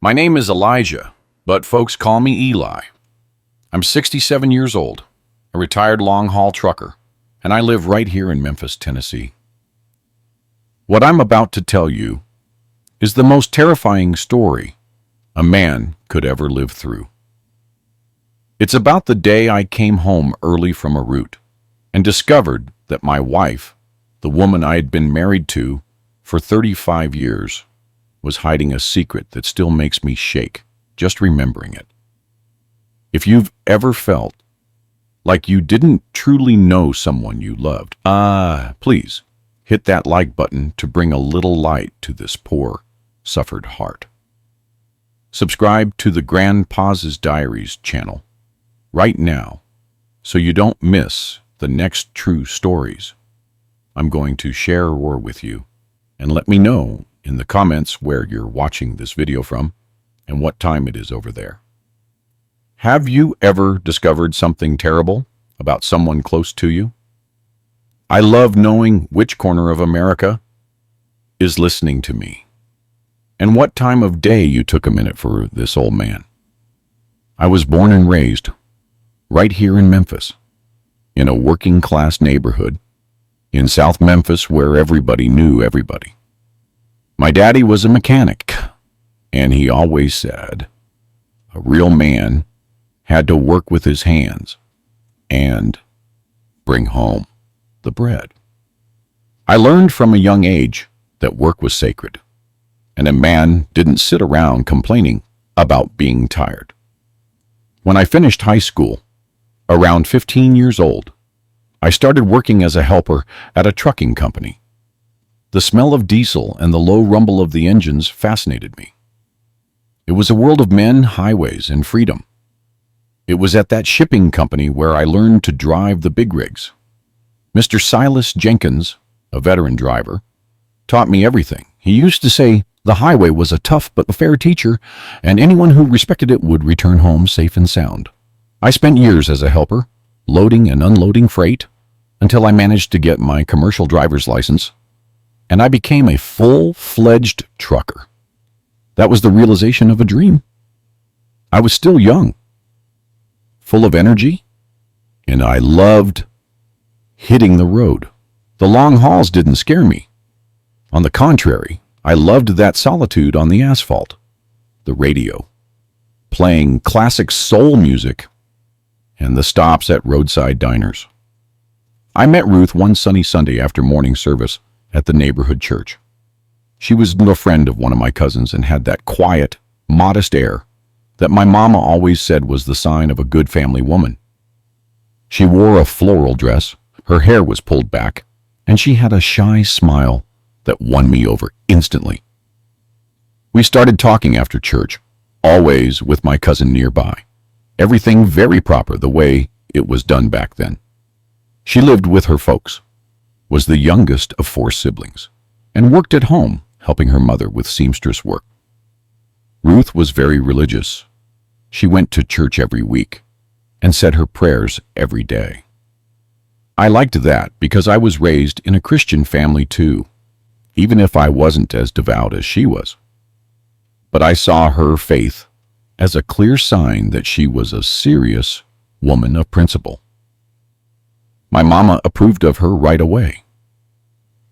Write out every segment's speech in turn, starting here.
My name is Elijah, but folks call me Eli. I'm 67 years old, a retired long-haul trucker, and I live right here in Memphis, Tennessee. What I'm about to tell you is the most terrifying story a man could ever live through. It's about the day I came home early from a route and discovered that my wife, the woman I had been married to for 35 years, was hiding a secret that still makes me shake just remembering it. If you've ever felt like you didn't truly know someone you loved, please hit that like button to bring a little light to this poor, suffered heart. Subscribe to the Grandpa's Diaries channel right now so you don't miss the next true stories I'm going to share with you, and let me know in the comments where you're watching this video from and what time it is over there. Have you ever discovered something terrible about someone close to you? I love knowing which corner of America is listening to me and what time of day you took a minute for this old man. I was born and raised right here in Memphis, in a working class neighborhood in South Memphis where everybody knew everybody. My daddy was a mechanic, and he always said a real man had to work with his hands and bring home the bread. I learned from a young age that work was sacred, and a man didn't sit around complaining about being tired. When I finished high school, around 15 years old, I started working as a helper at a trucking company. The smell of diesel and the low rumble of the engines fascinated me. It was a world of men, highways, and freedom. It was at that shipping company where I learned to drive the big rigs. Mr. Silas Jenkins, a veteran driver, taught me everything. He used to say the highway was a tough but fair teacher, and anyone who respected it would return home safe and sound. I spent years as a helper, loading and unloading freight, until I managed to get my commercial driver's license, and I became a full-fledged trucker. That was the realization of a dream. I was still young, full of energy, and I loved hitting the road. The long hauls didn't scare me. On the contrary, I loved that solitude on the asphalt, the radio, playing classic soul music, and the stops at roadside diners. I met Ruth one sunny Sunday after morning service at the neighborhood church. She was a friend of one of my cousins and had that quiet, modest air that my mama always said was the sign of a good family woman. She wore a floral dress, her hair was pulled back, and she had a shy smile that won me over instantly. We started talking after church, always with my cousin nearby. Everything very proper the way it was done back then. She lived with her folks, was the youngest of 4 siblings, and worked at home, helping her mother with seamstress work. Ruth was very religious. She went to church every week and said her prayers every day. I liked that because I was raised in a Christian family too, even if I wasn't as devout as she was. But I saw her faith as a clear sign that she was a serious woman of principle. My mama approved of her right away.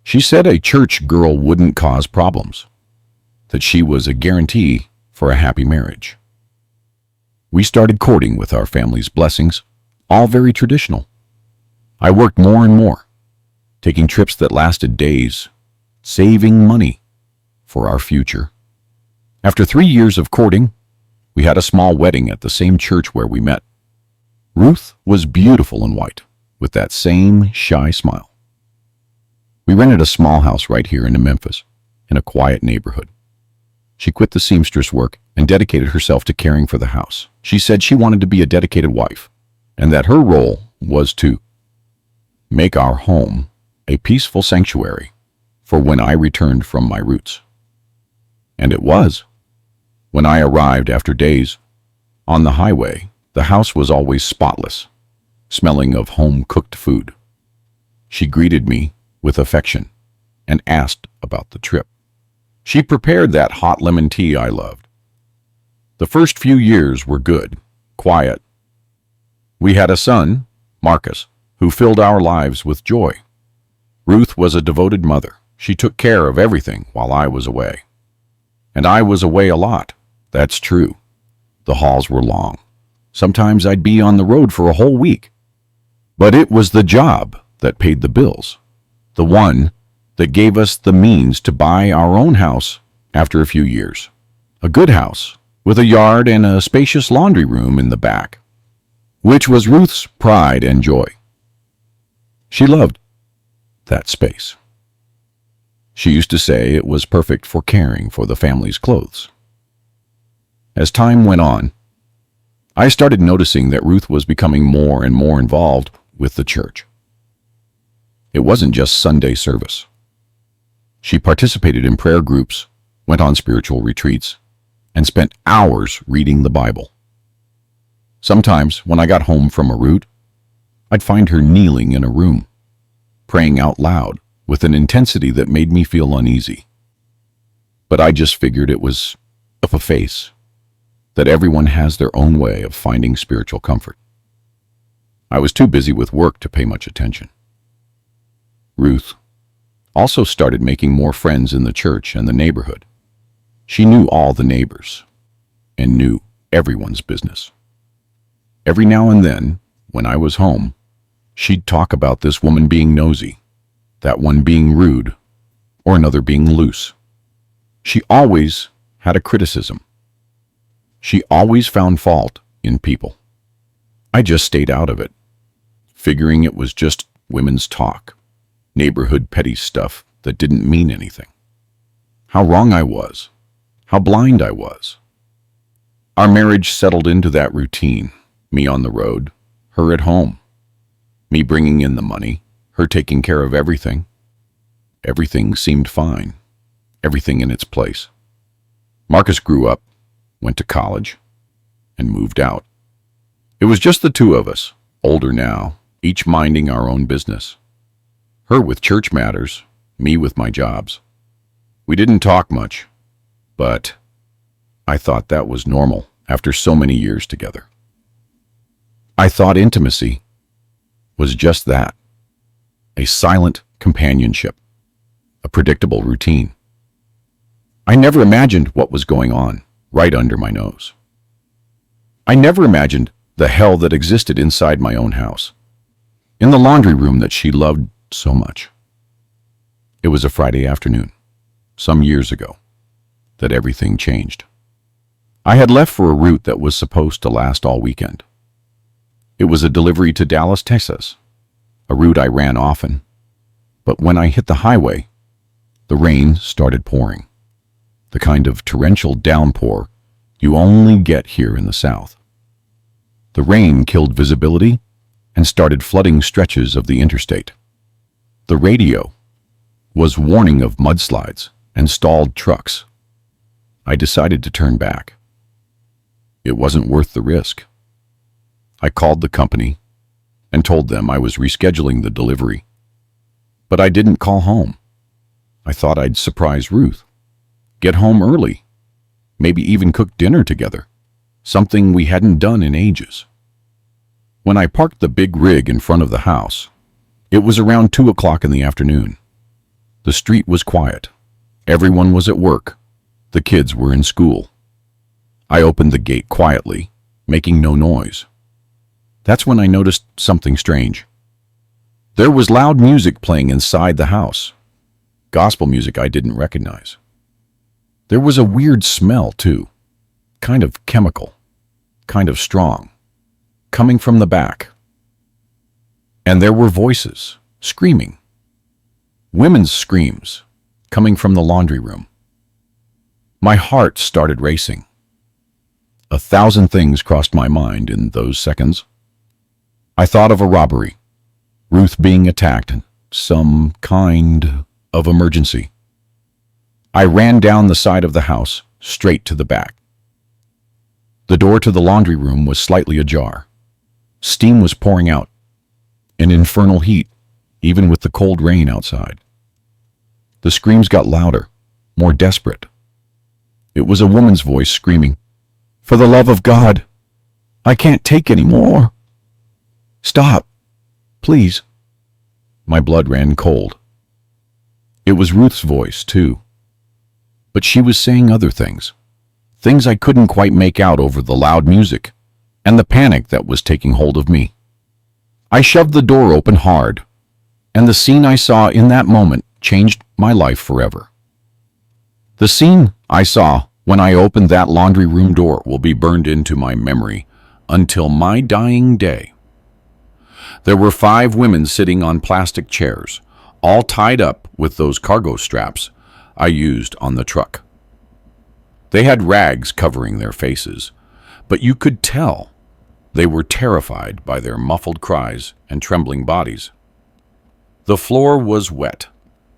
She said a church girl wouldn't cause problems, that she was a guarantee for a happy marriage. We started courting with our family's blessings, all very traditional. I worked more and more, taking trips that lasted days, saving money for our future. After 3 years of courting, we had a small wedding at the same church where we met. Ruth was beautiful in white, with that same shy smile. We rented a small house right here in Memphis, in a quiet neighborhood. She quit the seamstress work and dedicated herself to caring for the house. She said she wanted to be a dedicated wife, and that her role was to make our home a peaceful sanctuary for when I returned from my roots. And it was. When I arrived after days on the highway, the house was always spotless, smelling of home-cooked food. She greeted me with affection and asked about the trip. She prepared that hot lemon tea I loved, The first few years were good, quiet. We had a son, Marcus, who filled our lives with joy. Ruth was a devoted mother. She took care of everything while I was away. And I was away a lot. That's true. The hauls were long. Sometimes I'd be on the road for a whole week. But it was the job that paid the bills. The one that gave us the means to buy our own house after a few years. A good house with a yard and a spacious laundry room in the back, which was Ruth's pride and joy. She loved that space. She used to say it was perfect for caring for the family's clothes. As time went on, I started noticing that Ruth was becoming more and more involved with the church. It wasn't just Sunday service. She participated in prayer groups, went on spiritual retreats, and spent hours reading the Bible. Sometimes, when I got home from a route, I'd find her kneeling in a room, praying out loud with an intensity that made me feel uneasy. But I just figured it was of a face, that everyone has their own way of finding spiritual comfort. I was too busy with work to pay much attention. Ruth also started making more friends in the church and the neighborhood. She knew all the neighbors and knew everyone's business. Every now and then, when I was home, she'd talk about this woman being nosy, that one being rude, or another being loose. She always had a criticism. She always found fault in people. I just stayed out of it, figuring it was just women's talk, neighborhood petty stuff that didn't mean anything. How wrong I was. How blind I was. Our marriage settled into that routine, me on the road, her at home, me bringing in the money, her taking care of everything. Everything seemed fine, everything in its place. Marcus grew up, went to college, and moved out. It was just the two of us, older now, each minding our own business. Her with church matters, me with my jobs. We didn't talk much, but I thought that was normal after so many years together. I thought intimacy was just that, a silent companionship, a predictable routine. I never imagined what was going on right under my nose. I never imagined the hell that existed inside my own house, in the laundry room that she loved so much. It was a Friday afternoon, some years ago, that everything changed. I had left for a route that was supposed to last all weekend. It was a delivery to Dallas, Texas, a route I ran often. But when I hit the highway, the rain started pouring, the kind of torrential downpour you only get here in the South. The rain killed visibility and started flooding stretches of the interstate. The radio was warning of mudslides and stalled trucks. I decided to turn back. It wasn't worth the risk. I called the company and told them I was rescheduling the delivery. But I didn't call home. I thought I'd surprise Ruth, get home early, maybe even cook dinner together, something we hadn't done in ages. When I parked the big rig in front of the house, it was around 2 o'clock in the afternoon. The street was quiet. Everyone was at work. The kids were in school. I opened the gate quietly, making no noise. That's when I noticed something strange. There was loud music playing inside the house. Gospel music I didn't recognize. There was a weird smell, too. Kind of chemical. Kind of strong. Coming from the back. And there were voices, screaming. Women's screams, coming from the laundry room. My heart started racing. 1,000 things crossed my mind in those seconds. I thought of a robbery, Ruth being attacked, some kind of emergency. I ran down the side of the house, straight to the back. The door to the laundry room was slightly ajar. Steam was pouring out, an infernal heat, even with the cold rain outside. The screams got louder, more desperate. It was a woman's voice screaming, For the love of God, I can't take any more. Stop, please. My blood ran cold. It was Ruth's voice, too. But she was saying other things. Things I couldn't quite make out over the loud music, and the panic that was taking hold of me. I shoved the door open hard, and the scene I saw in that moment changed my life forever. The scene I saw when I opened that laundry room door will be burned into my memory until my dying day. There were 5 women sitting on plastic chairs, all tied up with those cargo straps I used on the truck. They had rags covering their faces, but you could tell they were terrified by their muffled cries and trembling bodies. The floor was wet,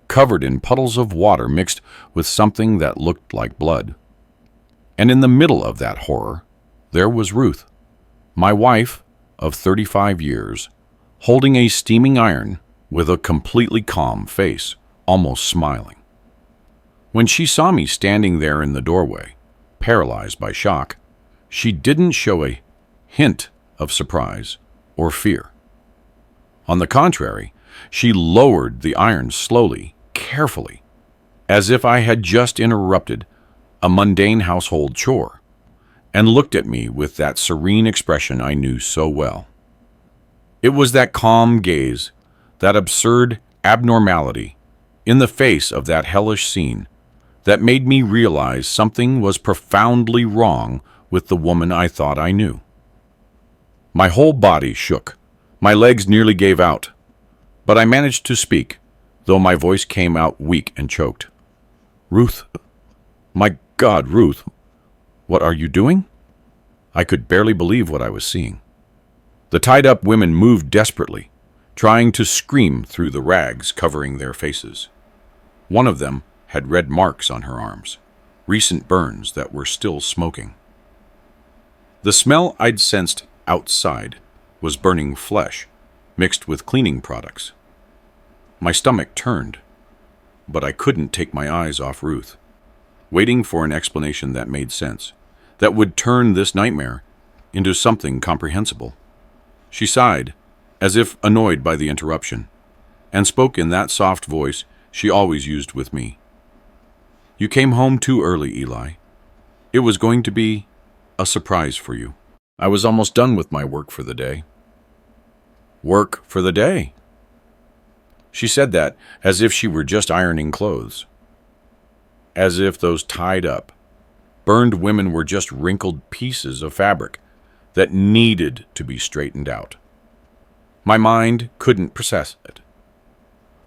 covered in puddles of water mixed with something that looked like blood. And in the middle of that horror, there was Ruth, my wife of 35 years, holding a steaming iron with a completely calm face, almost smiling. When she saw me standing there in the doorway, paralyzed by shock, she didn't show a hint of surprise or fear. On the contrary, she lowered the iron slowly, carefully, as if I had just interrupted a mundane household chore, and looked at me with that serene expression I knew so well. It was that calm gaze, that absurd abnormality in the face of that hellish scene that made me realize something was profoundly wrong with the woman I thought I knew. My whole body shook. My legs nearly gave out. But I managed to speak, though my voice came out weak and choked. Ruth, my God, Ruth, what are you doing? I could barely believe what I was seeing. The tied-up women moved desperately, trying to scream through the rags covering their faces. One of them had red marks on her arms, recent burns that were still smoking. The smell I'd sensed outside was burning flesh, mixed with cleaning products. My stomach turned, but I couldn't take my eyes off Ruth, waiting for an explanation that made sense, that would turn this nightmare into something comprehensible. She sighed, as if annoyed by the interruption, and spoke in that soft voice she always used with me. You came home too early, Eli. It was going to be a surprise for you. I was almost done with my work for the day. Work for the day? She said that as if she were just ironing clothes. As if those tied up, burned women were just wrinkled pieces of fabric that needed to be straightened out. My mind couldn't process it.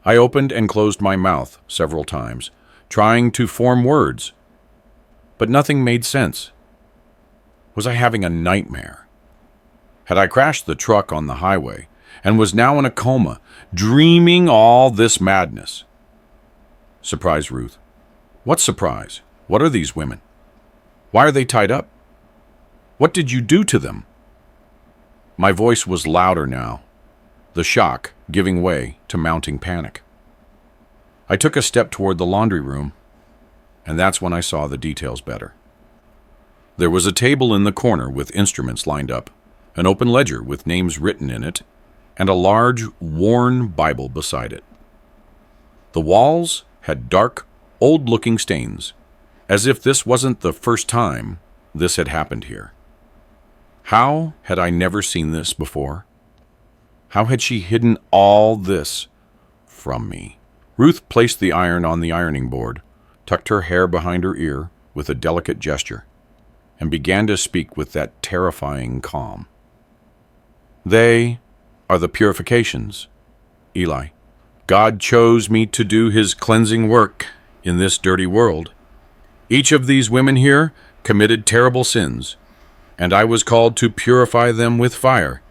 I opened and closed my mouth several times, trying to form words, but nothing made sense. Was I having a nightmare? Had I crashed the truck on the highway and was now in a coma, dreaming all this madness? Surprise, Ruth. What surprise? What are these women? Why are they tied up? What did you do to them? My voice was louder now, the shock giving way to mounting panic. I took a step toward the laundry room, and that's when I saw the details better. There was a table in the corner with instruments lined up, an open ledger with names written in it, and a large, worn Bible beside it. The walls had dark, old-looking stains, as if this wasn't the first time this had happened here. How had I never seen this before? How had she hidden all this from me? Ruth placed the iron on the ironing board, tucked her hair behind her ear with a delicate gesture, and began to speak with that terrifying calm. They are the purifications, Eli. God chose me to do his cleansing work in this dirty world. Each of these women here committed terrible sins, and I was called to purify them with fire,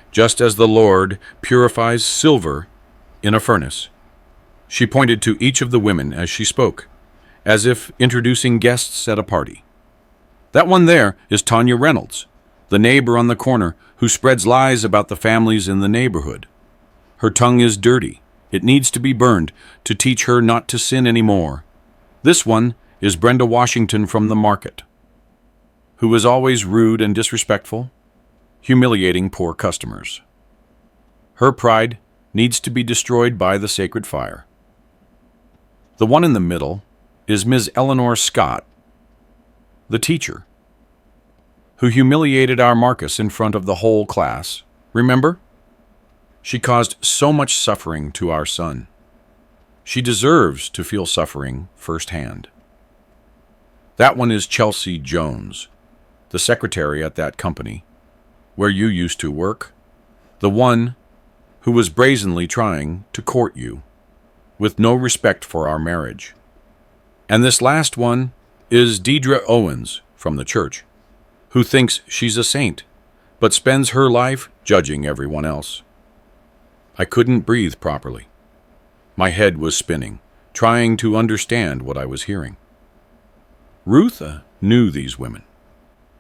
just as the Lord purifies silver in a furnace. She pointed to each of the women as she spoke, as if introducing guests at a party. That one there is Tanya Reynolds, the neighbor on the corner who spreads lies about the families in the neighborhood. Her tongue is dirty. It needs to be burned to teach her not to sin anymore. This one is Brenda Washington from the market. who was always rude and disrespectful, humiliating poor customers. Her pride needs to be destroyed by the sacred fire. The one in the middle is Ms. Eleanor Scott, the teacher, who humiliated our Marcus in front of the whole class. Remember? She caused so much suffering to our son. She deserves to feel suffering firsthand. That one is Chelsea Jones, the secretary at that company, where you used to work, the one who was brazenly trying to court you, with no respect for our marriage. And this last one is Deidre Owens from the church, who thinks she's a saint, but spends her life judging everyone else. I couldn't breathe properly. My head was spinning, trying to understand what I was hearing. Ruth knew these women.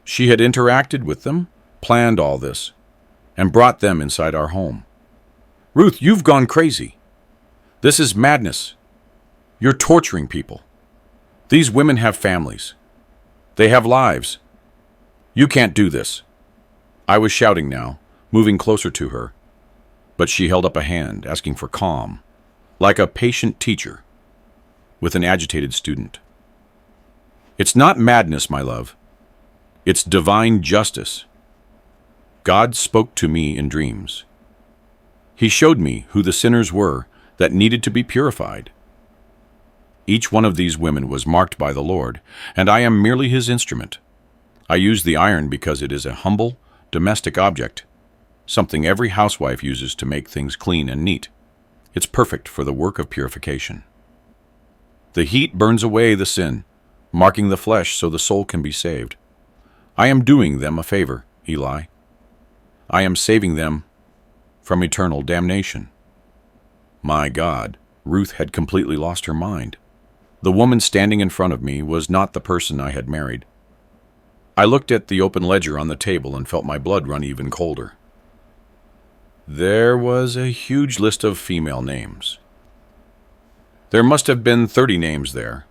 She had interacted with them, planned all this, and brought them inside our home. Ruth, you've gone crazy. This is madness. You're torturing people. These women have families. They have lives. You can't do this. I was shouting now, moving closer to her, but she held up a hand, asking for calm, like a patient teacher with an agitated student. It's not madness, my love. It's divine justice. God spoke to me in dreams. He showed me who the sinners were that needed to be purified. Each one of these women was marked by the Lord, and I am merely his instrument. I use the iron because it is a humble, domestic object, something every housewife uses to make things clean and neat. It's perfect for the work of purification. The heat burns away the sin, marking the flesh so the soul can be saved. I am doing them a favor, Eli. I am saving them from eternal damnation. My God, Ruth had completely lost her mind. The woman standing in front of me was not the person I had married. I looked at the open ledger on the table and felt my blood run even colder. There was a huge list of female names. There must have been 30 names there.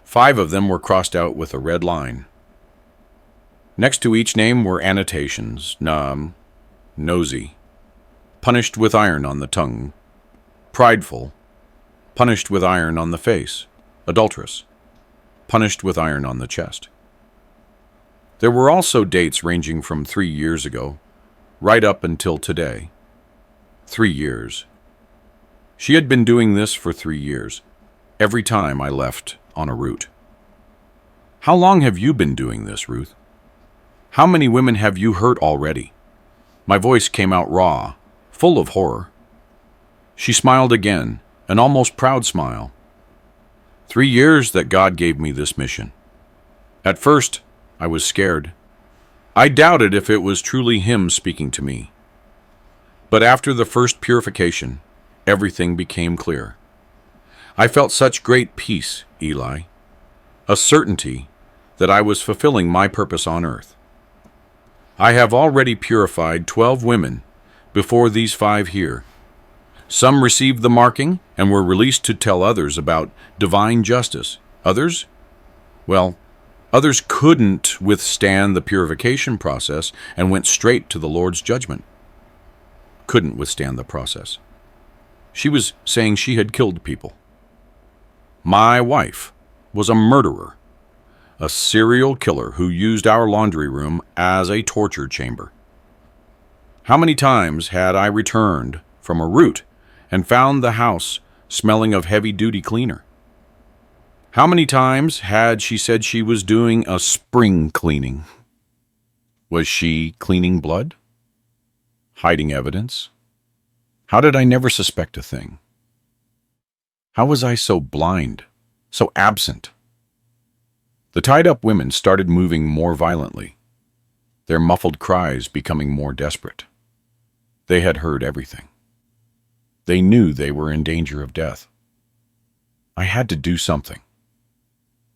5 of them were crossed out with a red line. Next to each name were annotations: numb, nosy, punished with iron on the tongue, prideful, punished with iron on the face, adulterous, punished with iron on the chest. There were also dates ranging from 3 years ago, right up until today. 3 years. She had been doing this for 3 years, every time I left on a route. How long have you been doing this, Ruth? How many women have you hurt already? My voice came out raw, full of horror. She smiled again, an almost proud smile. 3 years that God gave me this mission. At first, I was scared. I doubted if it was truly Him speaking to me. But after the first purification, everything became clear. I felt such great peace, Eli, a certainty that I was fulfilling my purpose on earth. I have already purified 12 women before these 5 here. Some received the marking and were released to tell others about divine justice. Others? Well, others couldn't withstand the purification process and went straight to the Lord's judgment. Couldn't withstand the process. She was saying she had killed people. My wife was a murderer, a serial killer who used our laundry room as a torture chamber. How many times had I returned from a route and found the house smelling of heavy-duty cleaner? How many times had she said she was doing a spring cleaning? Was she cleaning blood? Hiding evidence? How did I never suspect a thing? How was I so blind, so absent? The tied-up women started moving more violently, their muffled cries becoming more desperate. They had heard everything. They knew they were in danger of death. I had to do something.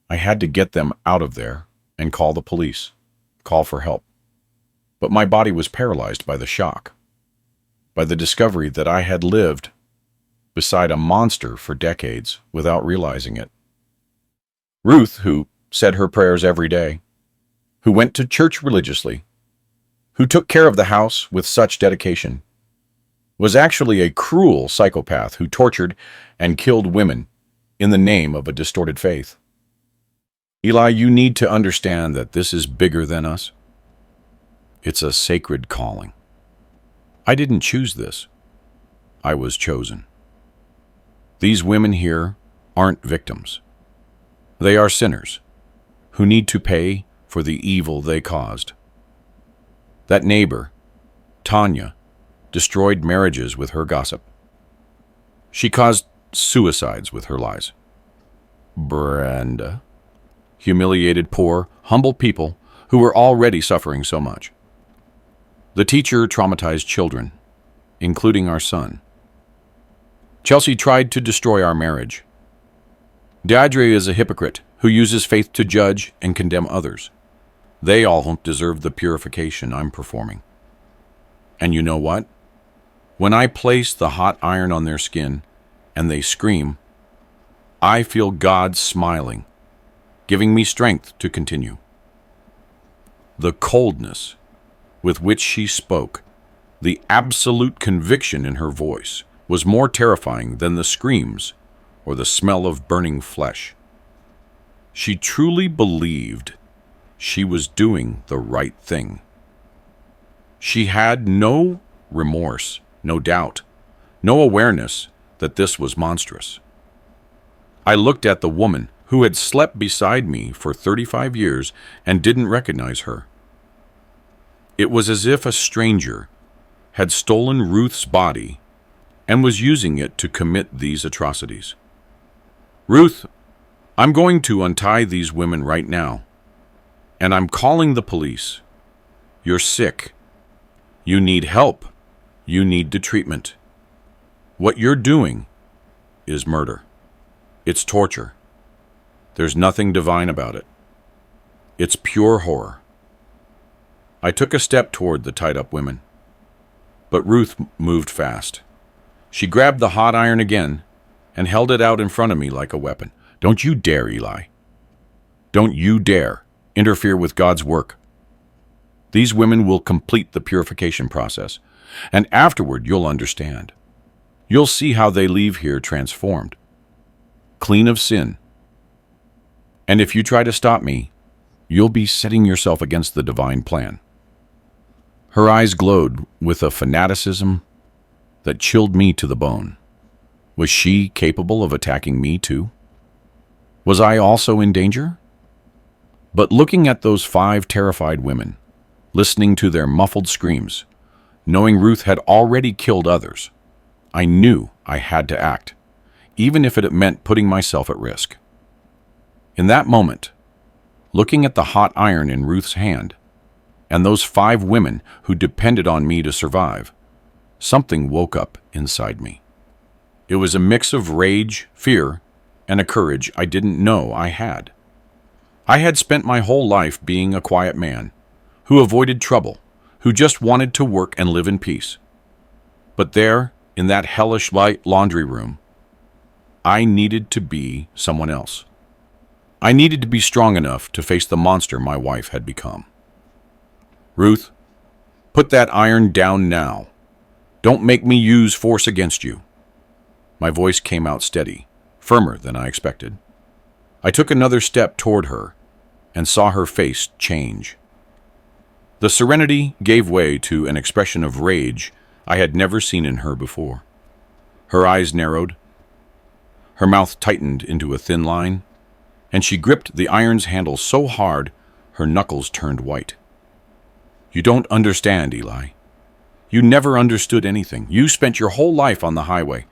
I had to get them out of there and call the police, call for help. But my body was paralyzed by the shock, by the discovery that I had lived beside a monster for decades without realizing it. Ruth, who said her prayers every day, who went to church religiously, who took care of the house with such dedication, was actually a cruel psychopath who tortured and killed women in the name of a distorted faith. Eli, you need to understand that this is bigger than us. It's a sacred calling. I didn't choose this. I was chosen. These women here aren't victims. They are sinners who need to pay for the evil they caused. That neighbor, Tanya, destroyed marriages with her gossip. She caused suicides with her lies. Brenda humiliated poor, humble people who were already suffering so much. The teacher traumatized children, including our son. Chelsea tried to destroy our marriage. Deirdre is a hypocrite who uses faith to judge and condemn others. They all deserve the purification I'm performing. And you know what? When I place the hot iron on their skin and they scream, I feel God smiling, giving me strength to continue. The coldness with which she spoke, the absolute conviction in her voice, was more terrifying than the screams or the smell of burning flesh. She truly believed she was doing the right thing. She had no remorse, no doubt, no awareness that this was monstrous. I looked at the woman who had slept beside me for 35 years and didn't recognize her. It was as if a stranger had stolen Ruth's body and was using it to commit these atrocities. Ruth, I'm going to untie these women right now, and I'm calling the police. You're sick. You need help. You need the treatment. What you're doing is murder. It's torture. There's nothing divine about it. It's pure horror. I took a step toward the tied-up women, but Ruth moved fast. She grabbed the hot iron again and held it out in front of me like a weapon. Don't you dare, Eli. Don't you dare interfere with God's work. These women will complete the purification process, and afterward you'll understand. You'll see how they leave here transformed, clean of sin. And if you try to stop me, you'll be setting yourself against the divine plan. Her eyes glowed with a fanaticism that chilled me to the bone. Was she capable of attacking me too? Was I also in danger? But looking at those 5 terrified women, listening to their muffled screams, knowing Ruth had already killed others, I knew I had to act, even if it meant putting myself at risk. In that moment, looking at the hot iron in Ruth's hand, and those 5 women who depended on me to survive, something woke up inside me. It was a mix of rage, fear, and a courage I didn't know I had. I had spent my whole life being a quiet man, who avoided trouble, who just wanted to work and live in peace. But there, in that hellish light laundry room, I needed to be someone else. I needed to be strong enough to face the monster my wife had become. Ruth, put that iron down now. Don't make me use force against you. My voice came out steady, firmer than I expected. I took another step toward her and saw her face change. The serenity gave way to an expression of rage I had never seen in her before. Her eyes narrowed, her mouth tightened into a thin line, and she gripped the iron's handle so hard her knuckles turned white. You don't understand, Eli. You never understood anything. You spent your whole life on the highway,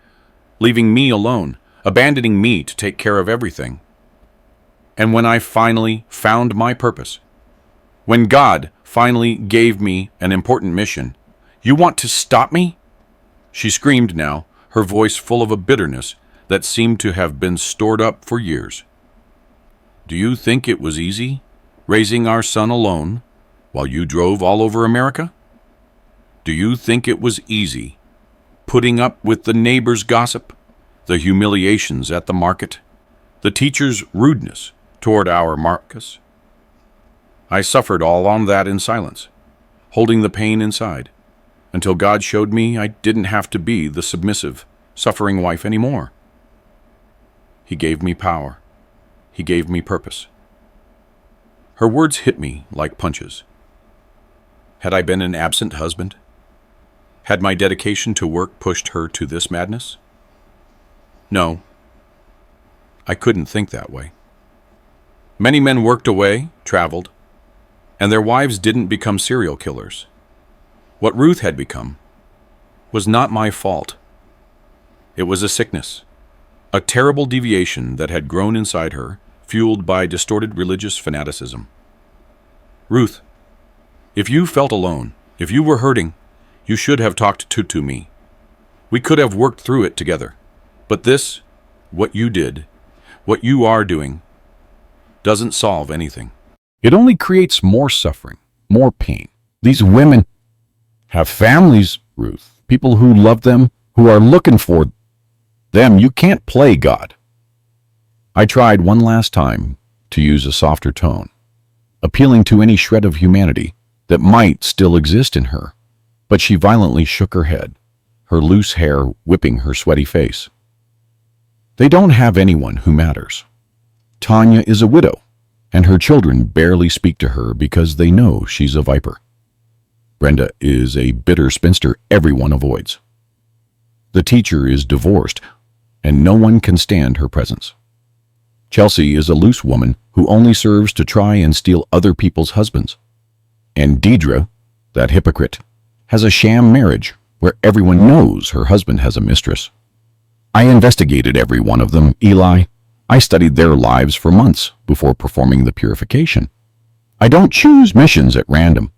leaving me alone, abandoning me to take care of everything. And when I finally found my purpose, when God finally gave me an important mission, you want to stop me? She screamed now, her voice full of a bitterness that seemed to have been stored up for years. Do you think it was easy, raising our son alone, while you drove all over America? Do you think it was easy, putting up with the neighbor's gossip, the humiliations at the market, the teacher's rudeness toward our Marcus? I suffered all on that in silence, holding the pain inside, until God showed me I didn't have to be the submissive, suffering wife anymore. He gave me power. He gave me purpose. Her words hit me like punches. Had I been an absent husband? Had my dedication to work pushed her to this madness? No, I couldn't think that way. Many men worked away, traveled, and their wives didn't become serial killers. What Ruth had become was not my fault. It was a sickness, a terrible deviation that had grown inside her, fueled by distorted religious fanaticism. Ruth, if you felt alone, if you were hurting, you should have talked to me. We could have worked through it together. But this, what you did, what you are doing, doesn't solve anything. It only creates more suffering, more pain. These women have families, Ruth, people who love them, who are looking for them. You can't play God. I tried one last time to use a softer tone, appealing to any shred of humanity that might still exist in her, but she violently shook her head, her loose hair whipping her sweaty face. They don't have anyone who matters. Tanya is a widow, and her children barely speak to her because they know she's a viper. Brenda is a bitter spinster everyone avoids. The teacher is divorced, and no one can stand her presence. Chelsea is a loose woman who only serves to try and steal other people's husbands. And Deidre, that hypocrite, has a sham marriage where everyone knows her husband has a mistress. I investigated every one of them, Eli. I studied their lives for months before performing the purification. I don't choose missions at random.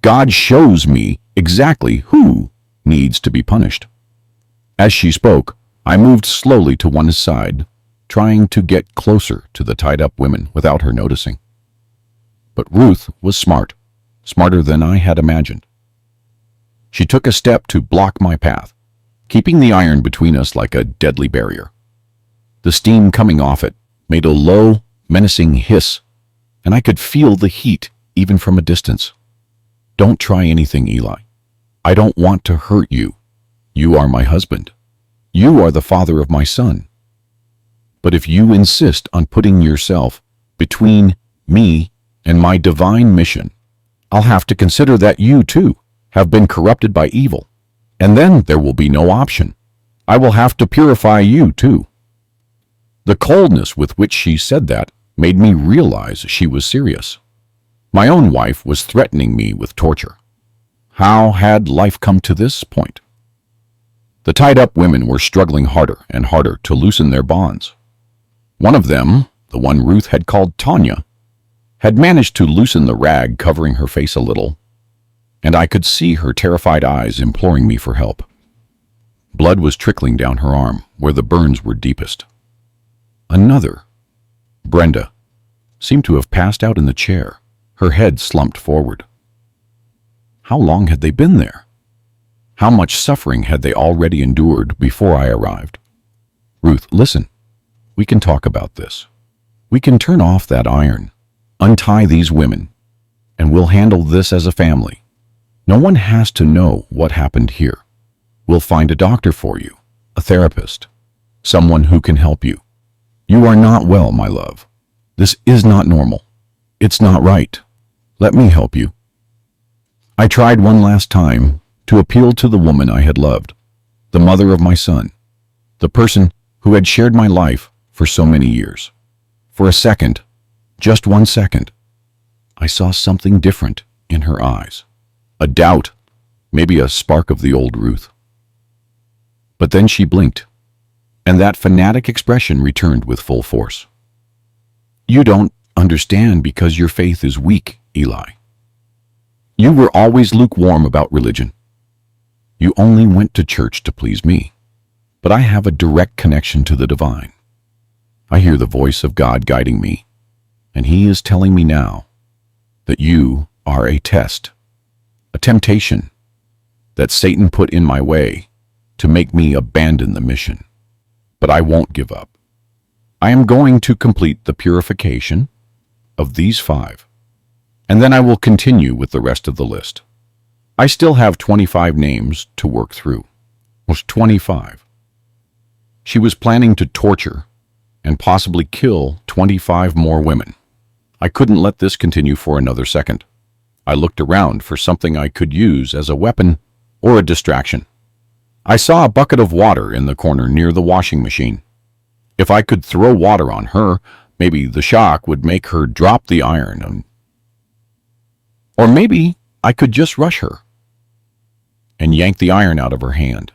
God shows me exactly who needs to be punished. As she spoke, I moved slowly to one side, trying to get closer to the tied-up women without her noticing. But Ruth was smart, smarter than I had imagined. She took a step to block my path, keeping the iron between us like a deadly barrier. The steam coming off it made a low, menacing hiss, and I could feel the heat even from a distance. Don't try anything, Eli. I don't want to hurt you. You are my husband. You are the father of my son. But if you insist on putting yourself between me and my divine mission, I'll have to consider that you, too, have been corrupted by evil. And then there will be no option. I will have to purify you, too. The coldness with which she said that made me realize she was serious. My own wife was threatening me with torture. How had life come to this point? The tied-up women were struggling harder and harder to loosen their bonds. One of them, the one Ruth had called Tanya, had managed to loosen the rag covering her face a little, and I could see her terrified eyes imploring me for help. Blood was trickling down her arm, where the burns were deepest. Another, Brenda, seemed to have passed out in the chair, her head slumped forward. How long had they been there? How much suffering had they already endured before I arrived? Ruth, listen. We can talk about this. We can turn off that iron, untie these women, and we'll handle this as a family. No one has to know what happened here. We'll find a doctor for you, a therapist, someone who can help you. You are not well, my love. This is not normal. It's not right. Let me help you. I tried one last time to appeal to the woman I had loved, the mother of my son, the person who had shared my life for so many years. For a second, just 1 second, I saw something different in her eyes. A doubt, maybe a spark of the old Ruth. But then she blinked, and that fanatic expression returned with full force. You don't understand because your faith is weak, Eli. You were always lukewarm about religion. You only went to church to please me. But I have a direct connection to the divine. I hear the voice of God guiding me, and He is telling me now that you are a test, a temptation that Satan put in my way to make me abandon the mission. But I won't give up. I am going to complete the purification of these 5. And then I will continue with the rest of the list. I still have 25 names to work through. Was 25. She was planning to torture and possibly kill 25 more women. I couldn't let this continue for another second. I looked around for something I could use as a weapon or a distraction. I saw a bucket of water in the corner near the washing machine. If I could throw water on her, maybe the shock would make her drop the iron. Or maybe I could just rush her and yank the iron out of her hand.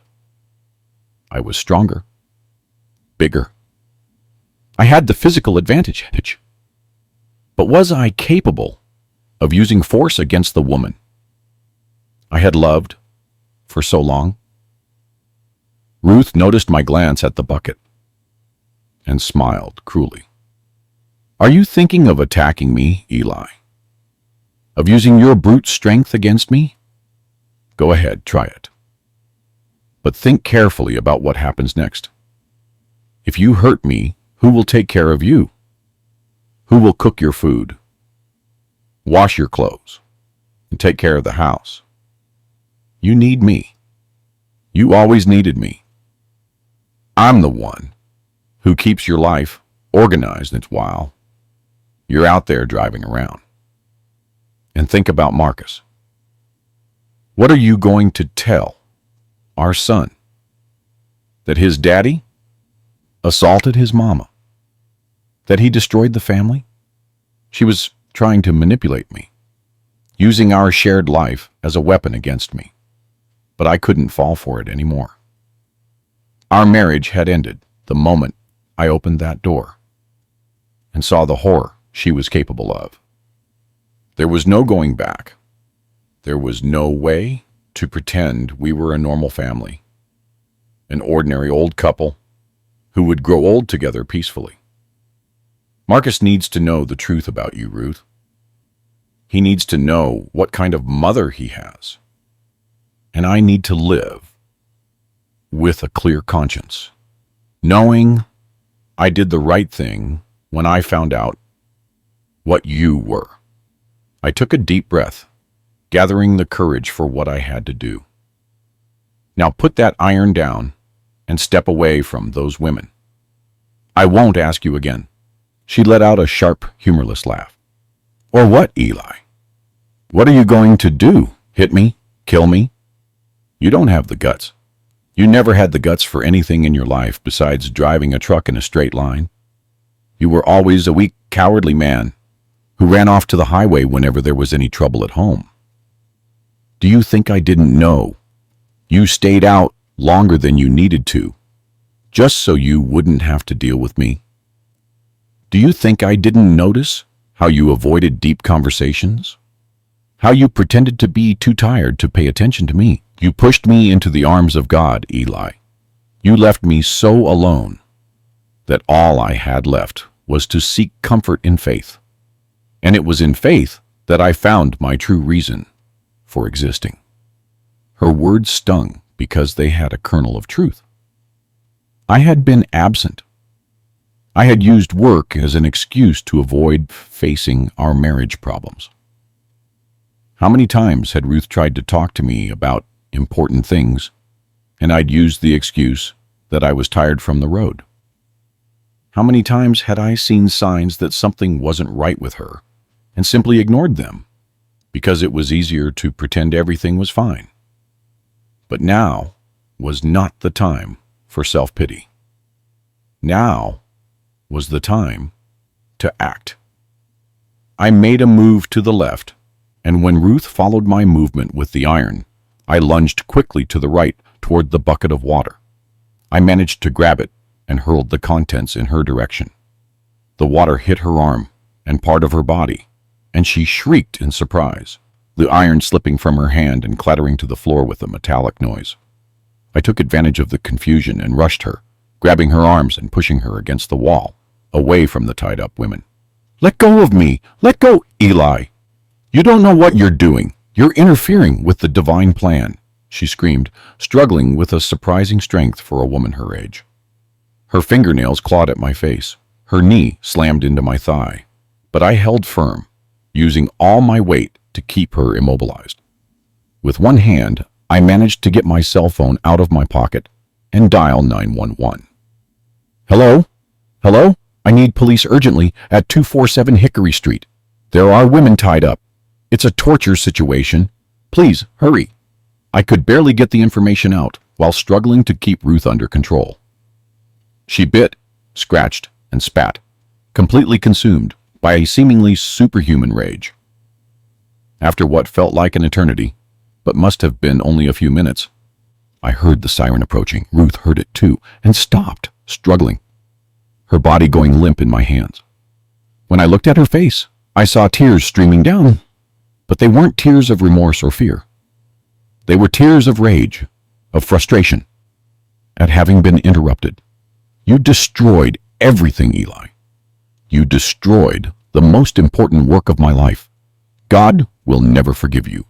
I was stronger, bigger. I had the physical advantage. But was I capable of using force against the woman I had loved for so long? Ruth noticed my glance at the bucket and smiled cruelly. Are you thinking of attacking me, Eli? Of using your brute strength against me? Go ahead, try it. But think carefully about what happens next. If you hurt me, who will take care of you? Who will cook your food, wash your clothes, and take care of the house? You need me. You always needed me. I'm the one who keeps your life organized while you're out there driving around. And think about Marcus. What are you going to tell our son? That his daddy assaulted his mama? That he destroyed the family? She was trying to manipulate me, using our shared life as a weapon against me. But I couldn't fall for it anymore. Our marriage had ended the moment I opened that door and saw the horror she was capable of. There was no going back. There was no way to pretend we were a normal family, an ordinary old couple who would grow old together peacefully. Marcus needs to know the truth about you, Ruth. He needs to know what kind of mother he has. And I need to live with a clear conscience, knowing I did the right thing when I found out what you were. I took a deep breath, gathering the courage for what I had to do. Now put that iron down and step away from those women. I won't ask you again. She let out a sharp, humorless laugh. Or what, Eli? What are you going to do? Hit me? Kill me? You don't have the guts. You never had the guts for anything in your life besides driving a truck in a straight line. You were always a weak, cowardly man who ran off to the highway whenever there was any trouble at home. Do you think I didn't know? You stayed out longer than you needed to, just so you wouldn't have to deal with me. Do you think I didn't notice how you avoided deep conversations? How you pretended to be too tired to pay attention to me? You pushed me into the arms of God, Eli. You left me so alone that all I had left was to seek comfort in faith. And it was in faith that I found my true reason for existing. Her words stung because they had a kernel of truth. I had been absent. I had used work as an excuse to avoid facing our marriage problems. How many times had Ruth tried to talk to me about important things, and I'd used the excuse that I was tired from the road? How many times had I seen signs that something wasn't right with her and simply ignored them because it was easier to pretend everything was fine? But now was not the time for self-pity. Now was the time to act. I made a move to the left, and when Ruth followed my movement with the iron, I lunged quickly to the right toward the bucket of water. I managed to grab it and hurled the contents in her direction. The water hit her arm and part of her body, and she shrieked in surprise, the iron slipping from her hand and clattering to the floor with a metallic noise. I took advantage of the confusion and rushed her, grabbing her arms and pushing her against the wall, away from the tied-up women. Let go of me! Let go, Eli! You don't know what you're doing. You're interfering with the divine plan, she screamed, struggling with a surprising strength for a woman her age. Her fingernails clawed at my face. Her knee slammed into my thigh. But I held firm, using all my weight to keep her immobilized. With one hand, I managed to get my cell phone out of my pocket and dial 911. Hello? Hello? I need police urgently at 247 Hickory Street. There are women tied up. It's a torture situation. Please, hurry. I could barely get the information out while struggling to keep Ruth under control. She bit, scratched, and spat, completely consumed by a seemingly superhuman rage. After what felt like an eternity, but must have been only a few minutes, I heard the siren approaching. Ruth heard it too and stopped, struggling, her body going limp in my hands. When I looked at her face, I saw tears streaming down, but they weren't tears of remorse or fear. They were tears of rage, of frustration, at having been interrupted. You destroyed everything, Eli. You destroyed the most important work of my life. God will never forgive you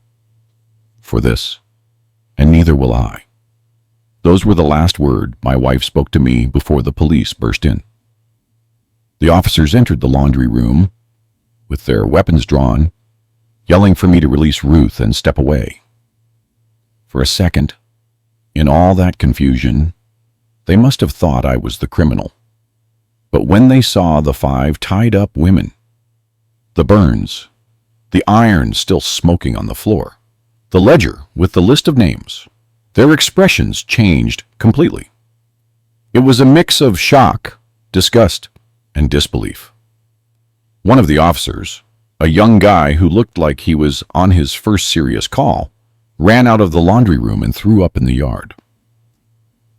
for this, and neither will I. Those were the last words my wife spoke to me before the police burst in. The officers entered the laundry room with their weapons drawn, yelling for me to release Ruth and step away. For a second, in all that confusion, they must have thought I was the criminal. But when they saw the 5 tied-up women, the burns, the iron still smoking on the floor, the ledger with the list of names, their expressions changed completely. It was a mix of shock, disgust, and disbelief. One of the officers, a young guy who looked like he was on his first serious call, ran out of the laundry room and threw up in the yard.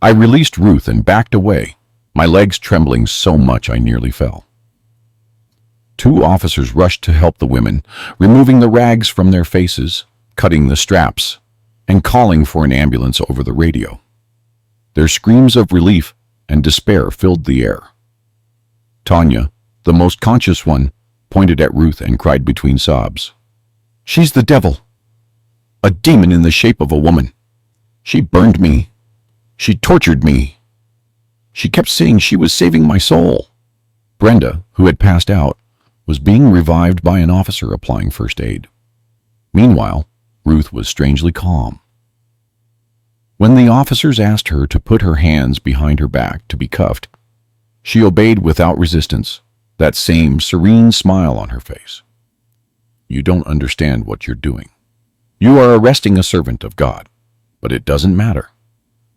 I released Ruth and backed away, my legs trembling so much I nearly fell. 2 officers rushed to help the women, removing the rags from their faces, cutting the straps, and calling for an ambulance over the radio. Their screams of relief and despair filled the air. Tanya, the most conscious one, pointed at Ruth and cried between sobs, "She's the devil. A demon in the shape of a woman. She burned me. She tortured me. She kept saying she was saving my soul." Brenda, who had passed out, was being revived by an officer applying first aid. Meanwhile, Ruth was strangely calm. When the officers asked her to put her hands behind her back to be cuffed, she obeyed without resistance, that same serene smile on her face. "You don't understand what you're doing. You are arresting a servant of God, but it doesn't matter.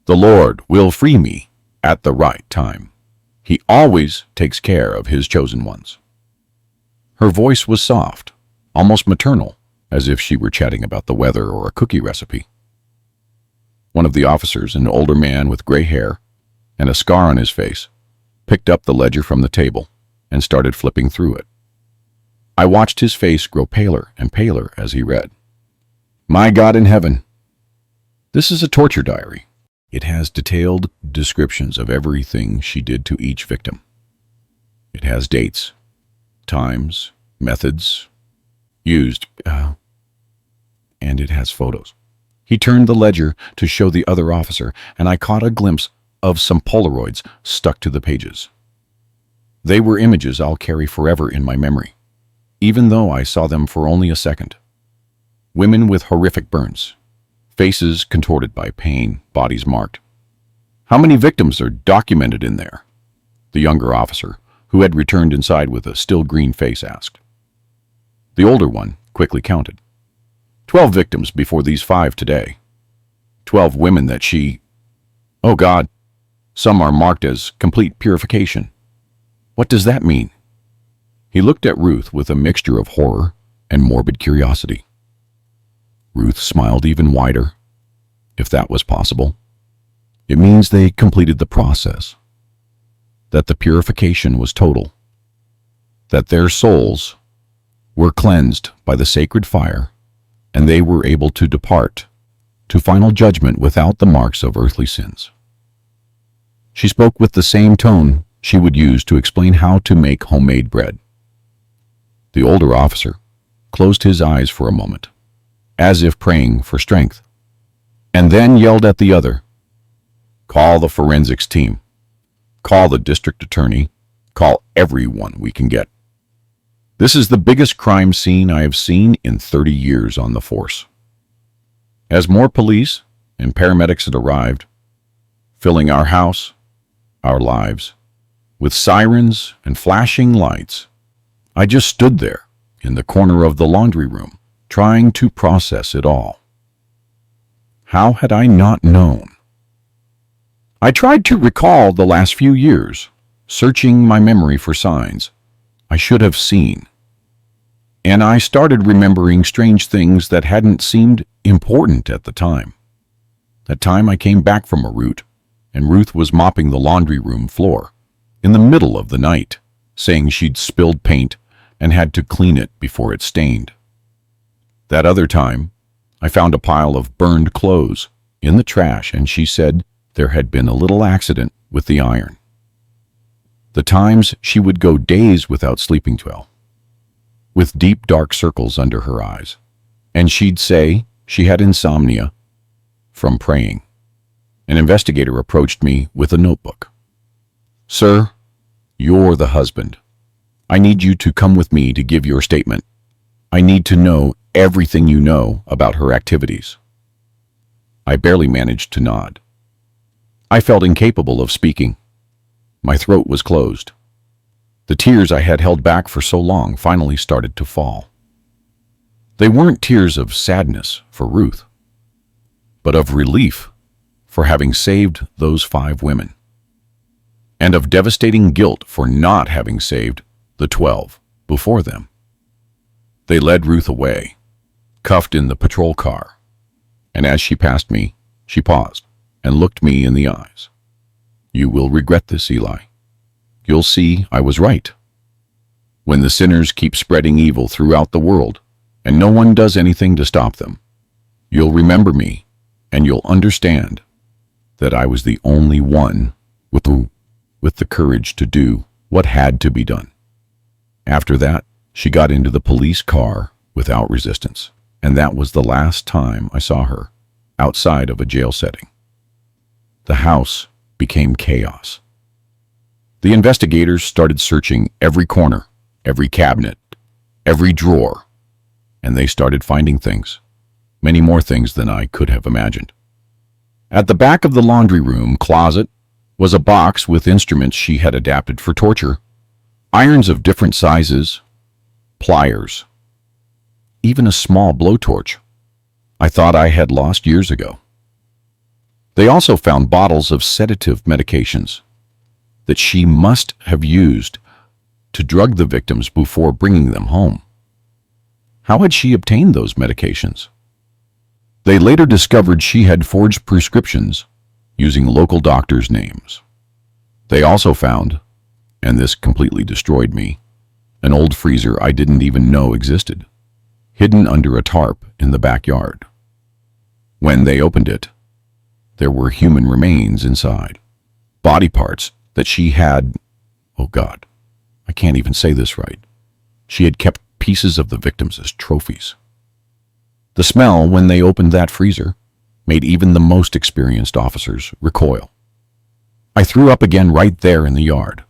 The Lord will free me at the right time. He always takes care of his chosen ones." Her voice was soft, almost maternal, as if she were chatting about the weather or a cookie recipe. One of the officers, an older man with gray hair and a scar on his face, picked up the ledger from the table and started flipping through it. I watched his face grow paler and paler as he read. "My God in heaven. This is a torture diary. It has detailed descriptions of everything she did to each victim. It has dates, times, methods used, and it has photos." He turned the ledger to show the other officer, and I caught a glimpse of some Polaroids stuck to the pages. They were images I'll carry forever in my memory, even though I saw them for only a second. Women with horrific burns, faces contorted by pain, bodies marked. "How many victims are documented in there?" the younger officer, who had returned inside with a still green face, asked. The older one quickly counted. 12 victims before these 5 today. 12 women that she... Oh God, some are marked as complete purification. What does that mean? He looked at Ruth with a mixture of horror and morbid curiosity. Ruth smiled even wider, if that was possible. It means they completed the process, that the purification was total, that their souls were cleansed by the sacred fire, and they were able to depart to final judgment without the marks of earthly sins. She spoke with the same tone she would use to explain how to make homemade bread. The older officer closed his eyes for a moment, as if praying for strength, and then yelled at the other, "Call the forensics team. Call the district attorney. Call everyone we can get." This is the biggest crime scene I have seen in 30 years on the force. As more police and paramedics had arrived, filling our house, our lives, with sirens and flashing lights, I just stood there in the corner of the laundry room, trying to process it all. How had I not known? I tried to recall the last few years, searching my memory for signs I should have seen. And I started remembering strange things that hadn't seemed important at the time. That time I came back from a route, and Ruth was mopping the laundry room floor in the middle of the night, saying she'd spilled paint and had to clean it before it stained. That other time, I found a pile of burned clothes in the trash, and she said there had been a little accident with the iron. The times she would go days without sleeping well, with deep dark circles under her eyes, and she'd say she had insomnia from praying. An investigator approached me with a notebook. "Sir, you're the husband. I need you to come with me to give your statement. I need to know everything you know about her activities." I barely managed to nod. I felt incapable of speaking. My throat was closed. The tears I had held back for so long finally started to fall. They weren't tears of sadness for Ruth, but of relief for having saved those 5 women, and of devastating guilt for not having saved the 12 before them. They led Ruth away, cuffed in the patrol car, and as she passed me, she paused and looked me in the eyes. "You will regret this, Eli. You'll see I was right. When the sinners keep spreading evil throughout the world, and no one does anything to stop them, you'll remember me, and you'll understand that I was the only one with the courage to do what had to be done." After that, she got into the police car without resistance, and that was the last time I saw her outside of a jail setting. The house became chaos. The investigators started searching every corner, every cabinet, every drawer, and they started finding things, many more things than I could have imagined. At the back of the laundry room closet was a box with instruments she had adapted for torture, irons of different sizes, pliers, even a small blowtorch I thought I had lost years ago. They also found bottles of sedative medications that she must have used to drug the victims before bringing them home. How had she obtained those medications? They later discovered she had forged prescriptions using local doctors' names. They also found, and this completely destroyed me, an old freezer I didn't even know existed, hidden under a tarp in the backyard. When they opened it, there were human remains inside, body parts that she had, oh God, I can't even say this right. She had kept pieces of the victims as trophies. The smell when they opened that freezer made even the most experienced officers recoil. I threw up again right there in the yard,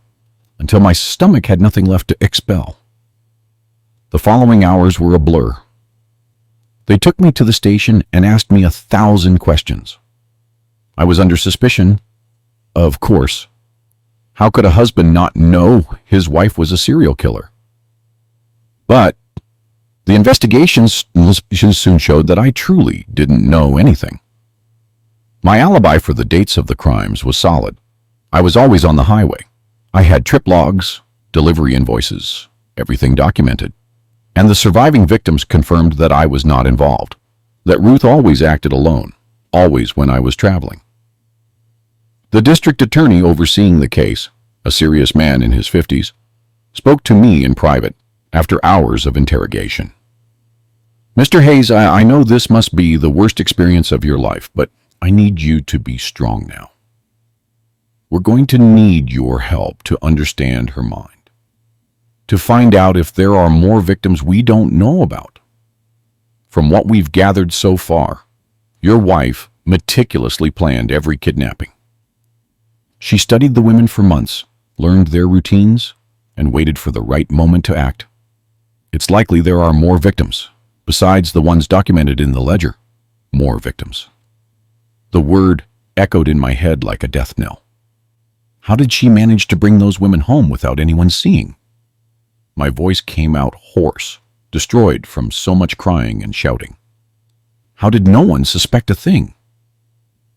until my stomach had nothing left to expel. The following hours were a blur. They took me to the station and asked me 1,000 questions. I was under suspicion, of course. How could a husband not know his wife was a serial killer? But the investigations soon showed that I truly didn't know anything. My alibi for the dates of the crimes was solid. I was always on the highway. I had trip logs, delivery invoices, everything documented. And the surviving victims confirmed that I was not involved, that Ruth always acted alone, always when I was traveling. The district attorney overseeing the case, a serious man in his 50s, spoke to me in private after hours of interrogation. "Mr. Hayes, I know this must be the worst experience of your life, but I need you to be strong now. We're going to need your help to understand her mind, to find out if there are more victims we don't know about. From what we've gathered so far, your wife meticulously planned every kidnapping. She studied the women for months, learned their routines, and waited for the right moment to act. It's likely there are more victims, besides the ones documented in the ledger. More victims. The word echoed in my head like a death knell. How did she manage to bring those women home without anyone seeing? My voice came out hoarse, destroyed from so much crying and shouting. How did no one suspect a thing?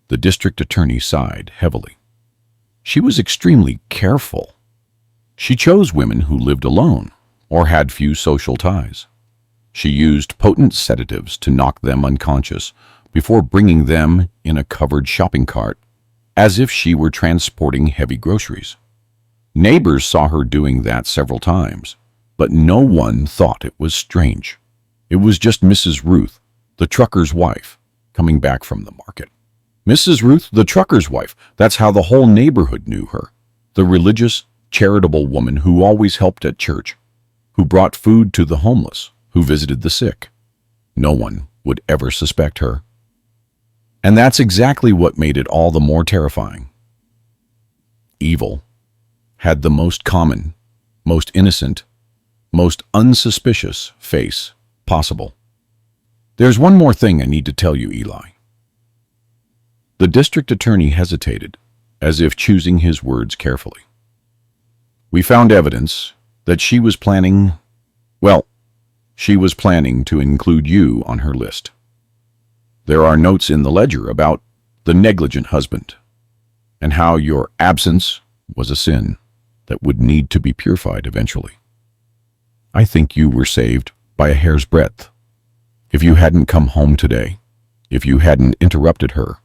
The district attorney sighed heavily. She was extremely careful. She chose women who lived alone or had few social ties. She used potent sedatives to knock them unconscious before bringing them in a covered shopping cart, as if she were transporting heavy groceries. Neighbors saw her doing that several times, but no one thought it was strange. It was just Mrs. Ruth, the trucker's wife, coming back from the market. Mrs. Ruth, the trucker's wife, that's how the whole neighborhood knew her. The religious, charitable woman who always helped at church, who brought food to the homeless, who visited the sick. No one would ever suspect her. And that's exactly what made it all the more terrifying. Evil had the most common, most innocent, most unsuspicious face possible. There's one more thing I need to tell you, Eli. The district attorney hesitated, as if choosing his words carefully. We found evidence that she was planning to include you on her list. There are notes in the ledger about the negligent husband and how your absence was a sin that would need to be purified eventually. I think you were saved by a hair's breadth. If you hadn't come home today, if you hadn't interrupted her,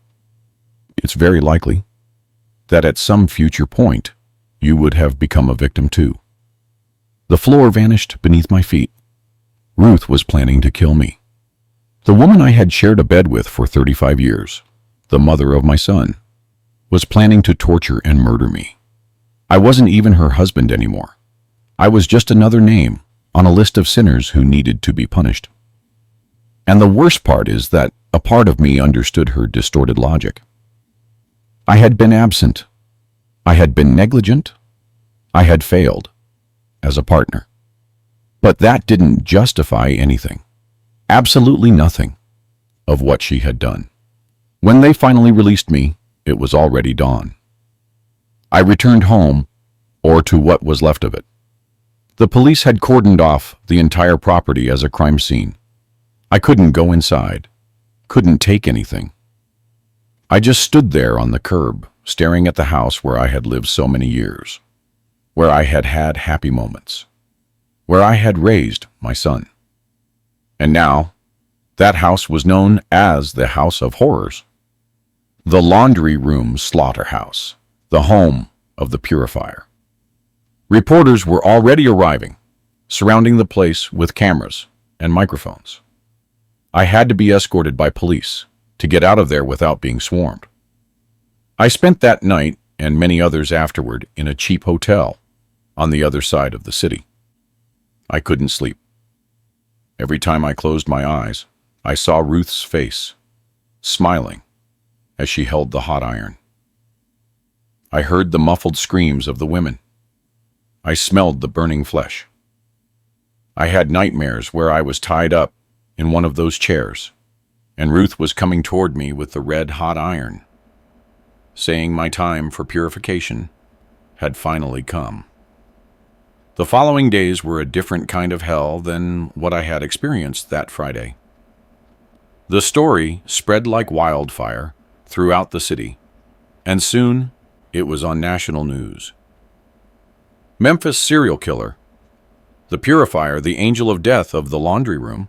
it's very likely that at some future point you would have become a victim too. The floor vanished beneath my feet. Ruth was planning to kill me. The woman I had shared a bed with for 35 years, the mother of my son, was planning to torture and murder me. I wasn't even her husband anymore. I was just another name on a list of sinners who needed to be punished. And the worst part is that a part of me understood her distorted logic. I had been absent. I had been negligent. I had failed as a partner. But that didn't justify anything, absolutely nothing, of what she had done. When they finally released me, it was already dawn. I returned home, or to what was left of it. The police had cordoned off the entire property as a crime scene. I couldn't go inside, couldn't take anything. I just stood there on the curb, staring at the house where I had lived so many years, where I had had happy moments, where I had raised my son. And now, that house was known as the House of Horrors, the laundry room slaughterhouse, the home of the purifier. Reporters were already arriving, surrounding the place with cameras and microphones. I had to be escorted by police to get out of there without being swarmed. I spent that night and many others afterward in a cheap hotel on the other side of the city. I couldn't sleep. Every time I closed my eyes, I saw Ruth's face, smiling as she held the hot iron. I heard the muffled screams of the women. I smelled the burning flesh. I had nightmares where I was tied up in one of those chairs, and Ruth was coming toward me with the red-hot iron, saying my time for purification had finally come. The following days were a different kind of hell than what I had experienced that Friday. The story spread like wildfire throughout the city, and soon it was on national news. Memphis serial killer, the purifier, the angel of death of the laundry room,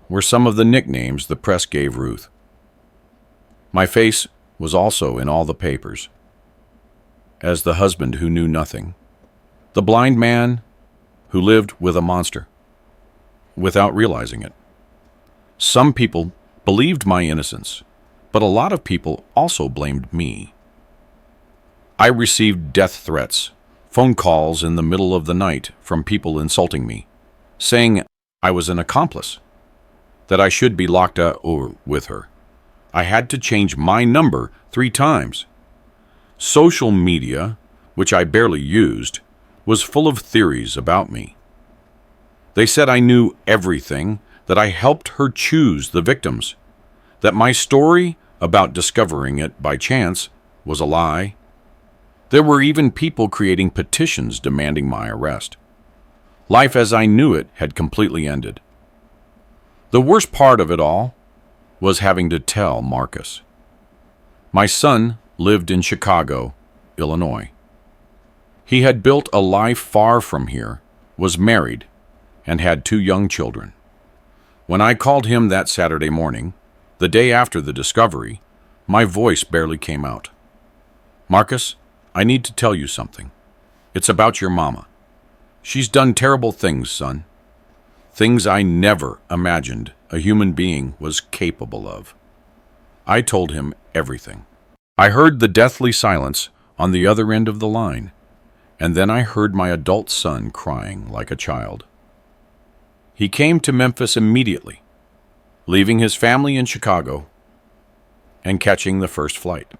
were some of the nicknames the press gave Ruth. My face was also in all the papers, as the husband who knew nothing, the blind man who lived with a monster, without realizing it. Some people believed my innocence, but a lot of people also blamed me. I received death threats, phone calls in the middle of the night from people insulting me, saying I was an accomplice, that I should be locked up with her. I had to change my number 3 times. Social media, which I barely used, was full of theories about me. They said I knew everything, that I helped her choose the victims, that my story about discovering it by chance was a lie. There were even people creating petitions demanding my arrest. Life as I knew it had completely ended. The worst part of it all was having to tell Marcus. My son lived in Chicago, Illinois. He had built a life far from here, was married, and had 2 young children. When I called him that Saturday morning, the day after the discovery, my voice barely came out. "Marcus, I need to tell you something. It's about your mama. She's done terrible things, son. Things I never imagined a human being was capable of." I told him everything. I heard the deathly silence on the other end of the line, and then I heard my adult son crying like a child. He came to Memphis immediately, leaving his family in Chicago and catching the first flight.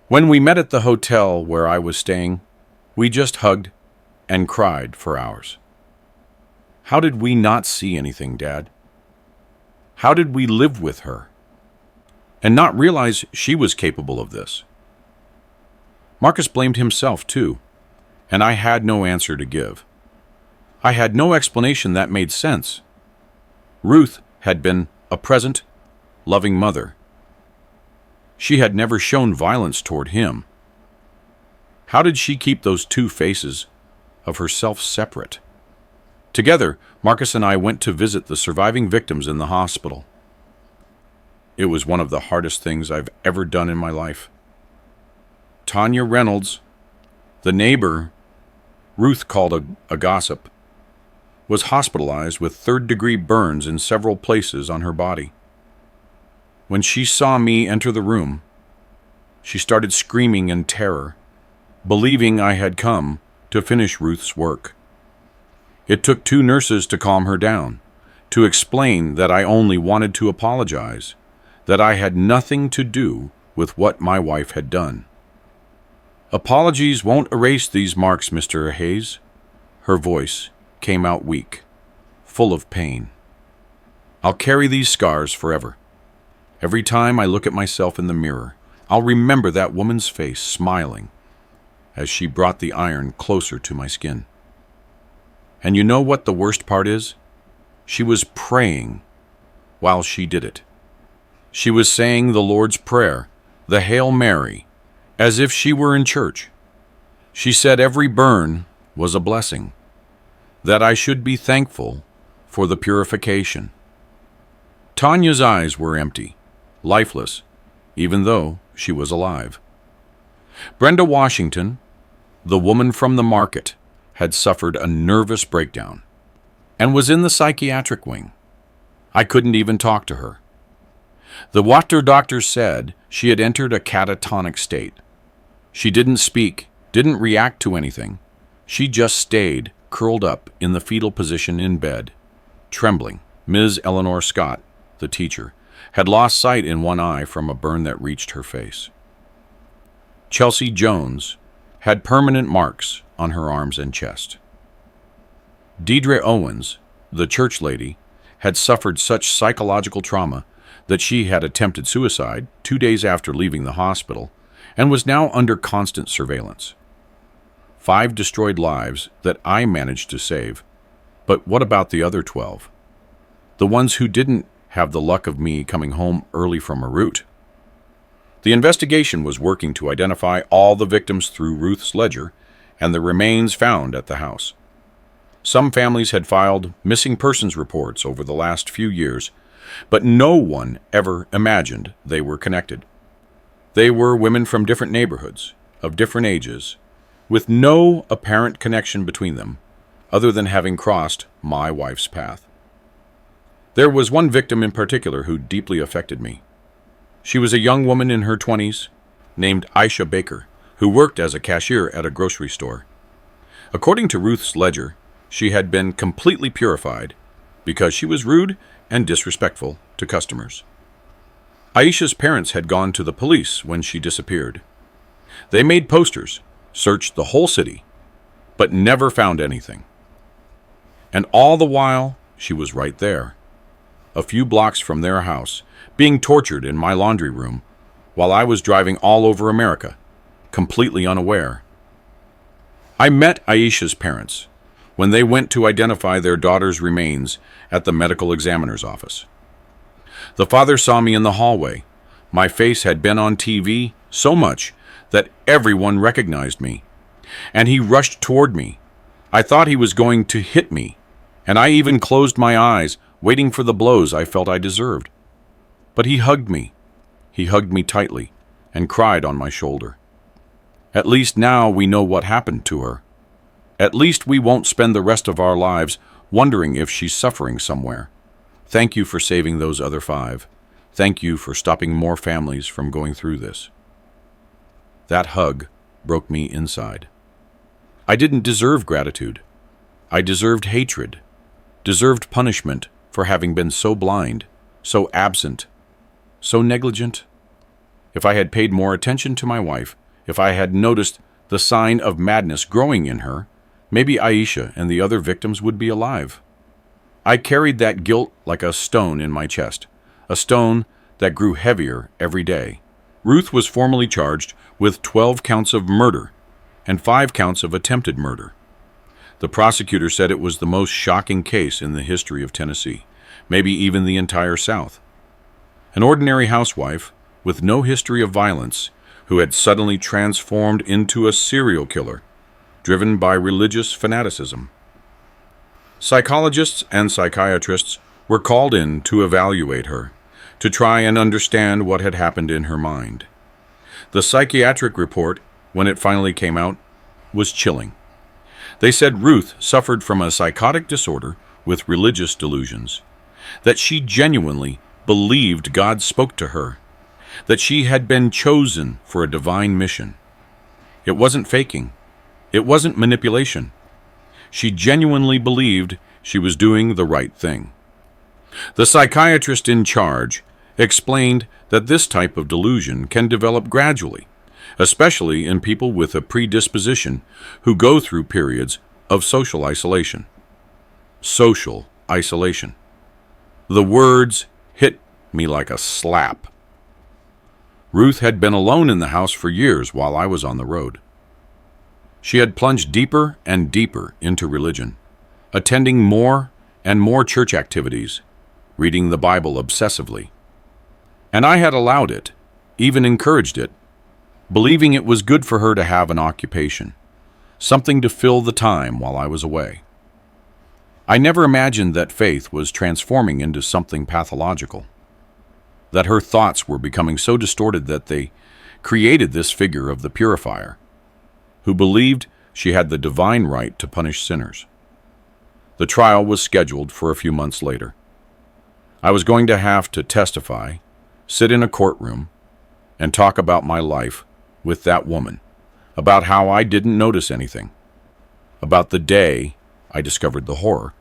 When we met at the hotel where I was staying, we just hugged and cried for hours. How did we not see anything, Dad? How did we live with her and not realize she was capable of this? Marcus blamed himself, too, and I had no answer to give. I had no explanation that made sense. Ruth had been a present, loving mother. She had never shown violence toward him. How did she keep those 2 faces of herself separate? Together, Marcus and I went to visit the surviving victims in the hospital. It was one of the hardest things I've ever done in my life. Tanya Reynolds, the neighbor Ruth called a gossip, was hospitalized with 3rd-degree burns in several places on her body. When she saw me enter the room, she started screaming in terror, believing I had come to finish Ruth's work. It took 2 nurses to calm her down, to explain that I only wanted to apologize, that I had nothing to do with what my wife had done. "Apologies won't erase these marks, Mr. Hayes." Her voice came out weak, full of pain. "I'll carry these scars forever. Every time I look at myself in the mirror, I'll remember that woman's face smiling as she brought the iron closer to my skin. And you know what the worst part is? She was praying while she did it. She was saying the Lord's Prayer, the Hail Mary, as if she were in church. She said every burn was a blessing, that I should be thankful for the purification. Tanya's eyes were empty, lifeless, even though she was alive. Brenda Washington, the woman from the market, had suffered a nervous breakdown and was in the psychiatric wing. I couldn't even talk to her. The water doctor said she had entered a catatonic state. She didn't speak, didn't react to anything. She just stayed curled up in the fetal position in bed, trembling. Ms. Eleanor Scott, the teacher, had lost sight in one eye from a burn that reached her face. Chelsea Jones had permanent marks on her arms and chest. Deidre Owens, the church lady, had suffered such psychological trauma that she had attempted suicide 2 days after leaving the hospital and was now under constant surveillance. 5 destroyed lives that I managed to save. But what about the other 12? The ones who didn't have the luck of me coming home early from a route. The investigation was working to identify all the victims through Ruth's ledger and the remains found at the house. Some families had filed missing persons reports over the last few years, but no one ever imagined they were connected. They were women from different neighborhoods, of different ages, with no apparent connection between them, other than having crossed my wife's path. There was one victim in particular who deeply affected me. She was a young woman in her 20s, named Aisha Baker, who worked as a cashier at a grocery store. According to Ruth's ledger, she had been completely purified because she was rude and disrespectful to customers. Aisha's parents had gone to the police when she disappeared. They made posters, searched the whole city, but never found anything. And all the while, she was right there, a few blocks from their house, being tortured in my laundry room, while I was driving all over America, completely unaware. I met Aisha's parents when they went to identify their daughter's remains at the medical examiner's office. The father saw me in the hallway. My face had been on TV so much that everyone recognized me, and he rushed toward me. I thought he was going to hit me, and I even closed my eyes, waiting for the blows I felt I deserved. But he hugged me. He hugged me tightly and cried on my shoulder. At least now we know what happened to her. At least we won't spend the rest of our lives wondering if she's suffering somewhere. Thank you for saving those other 5. Thank you for stopping more families from going through this. That hug broke me inside. I didn't deserve gratitude. I deserved hatred, deserved punishment for having been so blind, so absent, so negligent. If I had paid more attention to my wife, if I had noticed the sign of madness growing in her, maybe Aisha and the other victims would be alive. I carried that guilt like a stone in my chest, a stone that grew heavier every day. Ruth was formally charged with 12 counts of murder and 5 counts of attempted murder. The prosecutor said it was the most shocking case in the history of Tennessee, maybe even the entire South. An ordinary housewife with no history of violence who had suddenly transformed into a serial killer, driven by religious fanaticism. Psychologists and psychiatrists were called in to evaluate her, to try and understand what had happened in her mind. The psychiatric report, when it finally came out, was chilling. They said Ruth suffered from a psychotic disorder with religious delusions, that she genuinely believed God spoke to her, that she had been chosen for a divine mission. It wasn't faking. It wasn't manipulation. She genuinely believed she was doing the right thing. The psychiatrist in charge explained that this type of delusion can develop gradually, especially in people with a predisposition who go through periods of social isolation. Social isolation. The words hit me like a slap. Ruth had been alone in the house for years while I was on the road. She had plunged deeper and deeper into religion, attending more and more church activities, reading the Bible obsessively. And I had allowed it, even encouraged it, believing it was good for her to have an occupation, something to fill the time while I was away. I never imagined that faith was transforming into something pathological, that her thoughts were becoming so distorted that they created this figure of the purifier, who believed she had the divine right to punish sinners. The trial was scheduled for a few months later. I was going to have to testify, sit in a courtroom, and talk about my life with that woman, about how I didn't notice anything, about the day I discovered the horror.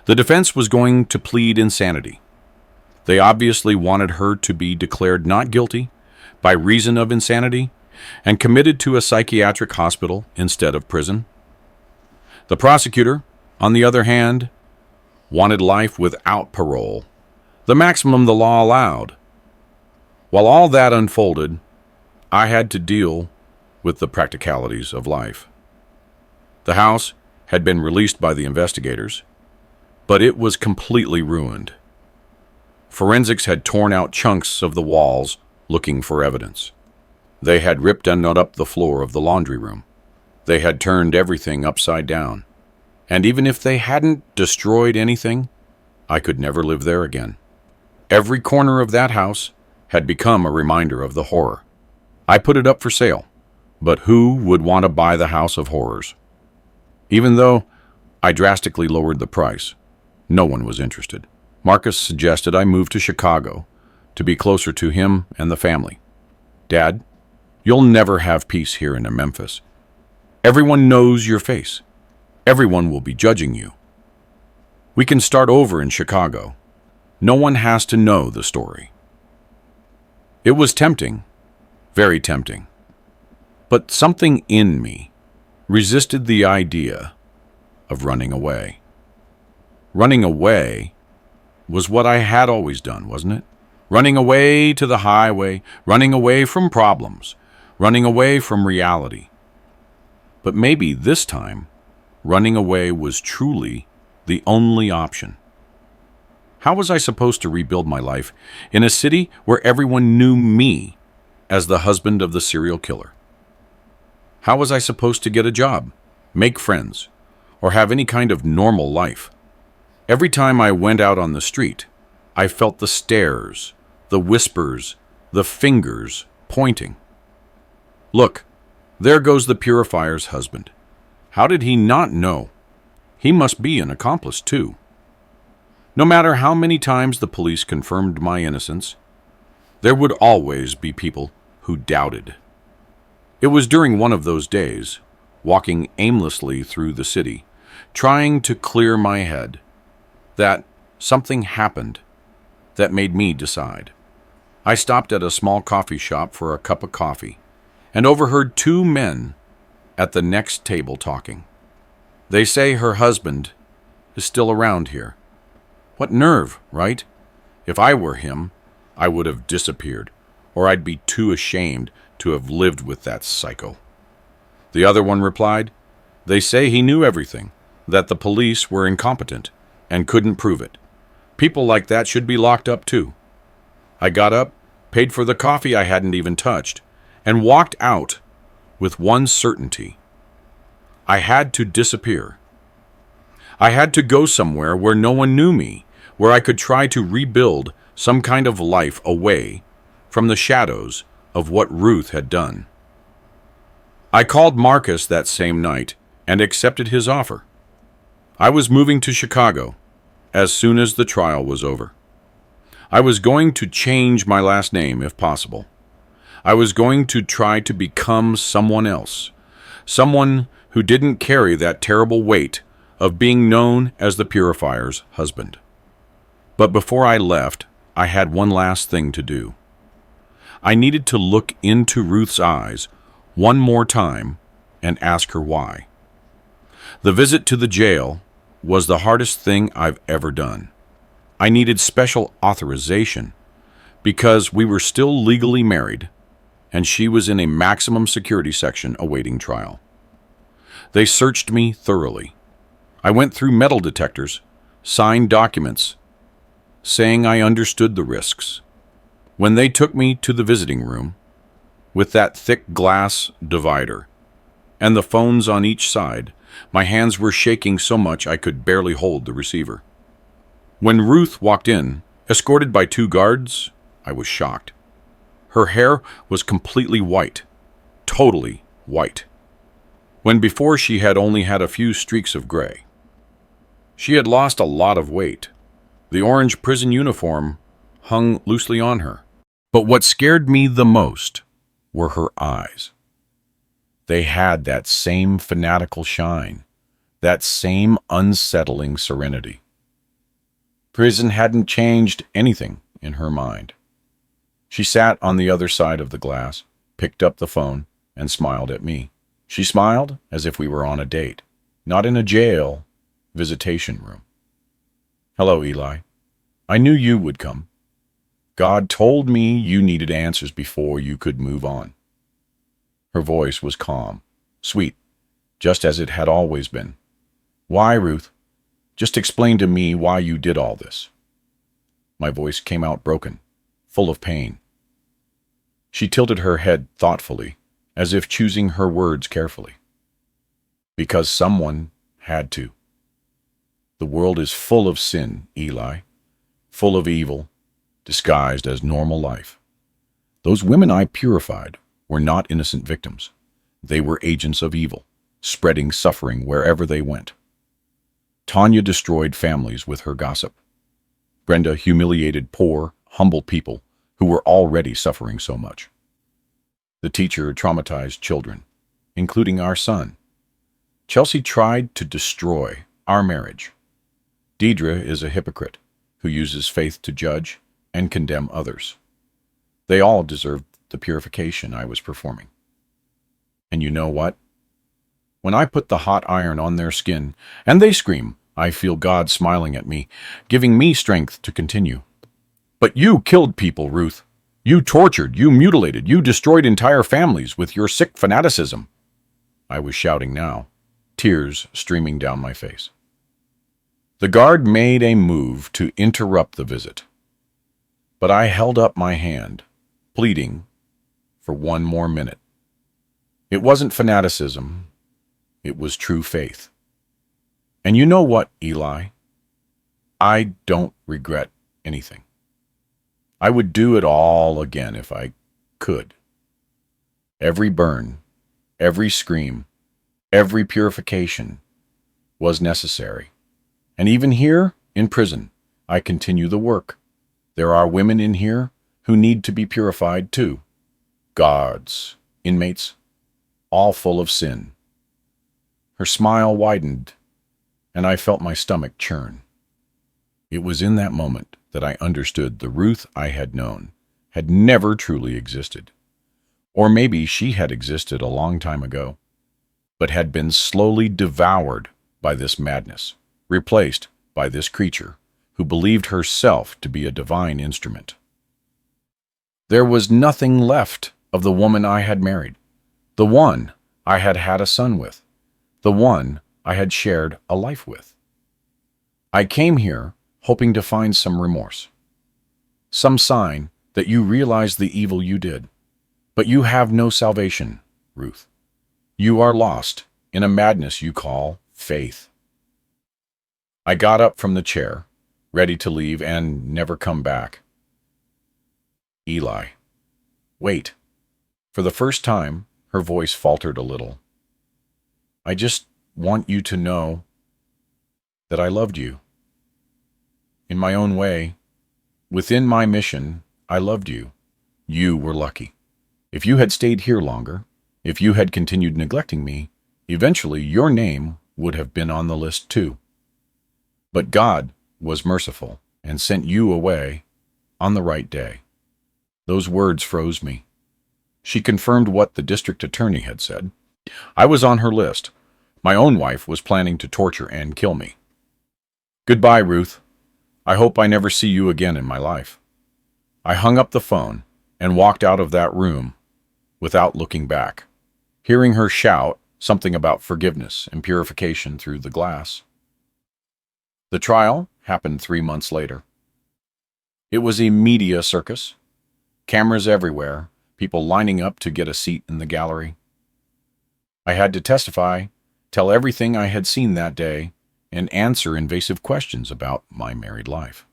The defense was going to plead insanity. They obviously wanted her to be declared not guilty by reason of insanity and committed to a psychiatric hospital instead of prison. The prosecutor, on the other hand, wanted life without parole, the maximum the law allowed. While all that unfolded, I had to deal with the practicalities of life. The house had been released by the investigators, but it was completely ruined. Forensics had torn out chunks of the walls looking for evidence. They had ripped and gnawed up the floor of the laundry room. They had turned everything upside down. And even if they hadn't destroyed anything, I could never live there again. Every corner of that house had become a reminder of the horror. I put it up for sale, but who would want to buy the house of horrors? Even though I drastically lowered the price, no one was interested. Marcus suggested I move to Chicago to be closer to him and the family. Dad, you'll never have peace here in Memphis. Everyone knows your face. Everyone will be judging you. We can start over in Chicago. No one has to know the story. It was tempting, very tempting. But something in me resisted the idea of running away. Running away was what I had always done, wasn't it? Running away to the highway, running away from problems, running away from reality. But maybe this time, running away was truly the only option. How was I supposed to rebuild my life in a city where everyone knew me as the husband of the serial killer? How was I supposed to get a job, make friends, or have any kind of normal life? Every time I went out on the street, I felt the stares, the whispers, the fingers pointing. Look, there goes the purifier's husband. How did he not know? He must be an accomplice, too. No matter how many times the police confirmed my innocence, there would always be people who doubted. It was during one of those days, walking aimlessly through the city, trying to clear my head, that something happened that made me decide. I stopped at a small coffee shop for a cup of coffee and overheard two men at the next table talking. They say her husband is still around here. What nerve, right? If I were him, I would have disappeared, or I'd be too ashamed to have lived with that psycho. The other one replied, they say he knew everything, that the police were incompetent and couldn't prove it. People like that should be locked up too. I got up, paid for the coffee I hadn't even touched, and walked out with one certainty. I had to disappear. I had to go somewhere where no one knew me, where I could try to rebuild some kind of life away from the shadows of what Ruth had done. I called Marcus that same night and accepted his offer. I was moving to Chicago as soon as the trial was over. I was going to change my last name if possible. I was going to try to become someone else, someone who didn't carry that terrible weight of being known as the purifier's husband. But before I left, I had one last thing to do. I needed to look into Ruth's eyes one more time and ask her why. The visit to the jail was the hardest thing I've ever done. I needed special authorization because we were still legally married and she was in a maximum security section awaiting trial. They searched me thoroughly. I went through metal detectors, signed documents, saying I understood the risks. When they took me to the visiting room, with that thick glass divider and the phones on each side, my hands were shaking so much I could barely hold the receiver. When Ruth walked in, escorted by two guards, I was shocked. Her hair was completely white, totally white, when before she had only had a few streaks of gray. She had lost a lot of weight. The orange prison uniform hung loosely on her. But what scared me the most were her eyes. They had that same fanatical shine, that same unsettling serenity. Prison hadn't changed anything in her mind. She sat on the other side of the glass, picked up the phone, and smiled at me. She smiled as if we were on a date, not in a jail visitation room. Hello, Eli. I knew you would come. God told me you needed answers before you could move on. Her voice was calm, sweet, just as it had always been. Why, Ruth? Just explain to me why you did all this. My voice came out broken, full of pain. She tilted her head thoughtfully, as if choosing her words carefully. Because someone had to. The world is full of sin, Eli, full of evil, disguised as normal life. Those women I purified were not innocent victims. They were agents of evil, spreading suffering wherever they went. Tanya destroyed families with her gossip. Brenda humiliated poor, humble people who were already suffering so much. The teacher traumatized children, including our son. Chelsea tried to destroy our marriage. Deidre is a hypocrite who uses faith to judge and condemn others. They all deserved the purification I was performing. And you know what? When I put the hot iron on their skin and they scream, I feel God smiling at me, giving me strength to continue. But you killed people, Ruth. You tortured, you mutilated, you destroyed entire families with your sick fanaticism. I was shouting now, tears streaming down my face. The guard made a move to interrupt the visit, but I held up my hand, pleading for one more minute. It wasn't fanaticism, it was true faith. And you know what, Eli? I don't regret anything. I would do it all again if I could. Every burn, every scream, every purification was necessary. And even here, in prison, I continue the work. There are women in here who need to be purified too. Guards, inmates, all full of sin. Her smile widened, and I felt my stomach churn. It was in that moment that I understood the Ruth I had known had never truly existed. Or maybe she had existed a long time ago, but had been slowly devoured by this madness, replaced by this creature who believed herself to be a divine instrument. There was nothing left of the woman I had married, the one I had had a son with, the one I had shared a life with. I came here hoping to find some remorse, some sign that you realize the evil you did. But you have no salvation, Ruth. You are lost in a madness you call faith. I got up from the chair, ready to leave and never come back. Eli, wait. For the first time, her voice faltered a little. I just want you to know that I loved you. In my own way, within my mission, I loved you. You were lucky. If you had stayed here longer, if you had continued neglecting me, eventually your name would have been on the list too. But God was merciful and sent you away on the right day. Those words froze me. She confirmed what the district attorney had said. I was on her list. My own wife was planning to torture and kill me. Goodbye, Ruth. I hope I never see you again in my life. I hung up the phone and walked out of that room without looking back, hearing her shout something about forgiveness and purification through the glass. The trial happened 3 months later. It was a media circus, cameras everywhere, people lining up to get a seat in the gallery. I had to testify, tell everything I had seen that day, and answer invasive questions about my married life.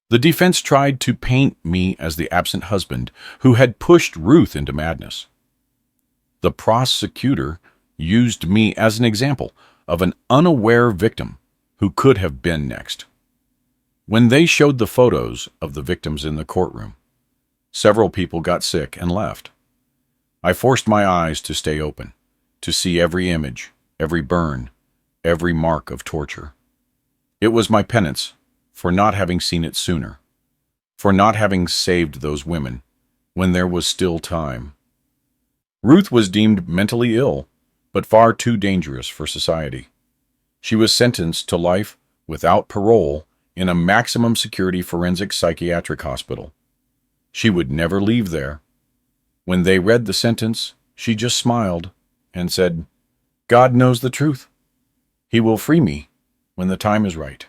The defense tried to paint me as the absent husband who had pushed Ruth into madness. The prosecutor used me as an example of an unaware victim who could have been next. When they showed the photos of the victims in the courtroom, several people got sick and left. I forced my eyes to stay open, to see every image, every burn, every mark of torture. It was my penance for not having seen it sooner, for not having saved those women when there was still time. Ruth was deemed mentally ill, but far too dangerous for society. She was sentenced to life without parole in a maximum security forensic psychiatric hospital. She would never leave there. When they read the sentence, she just smiled and said, "God knows the truth. He will free me when the time is right."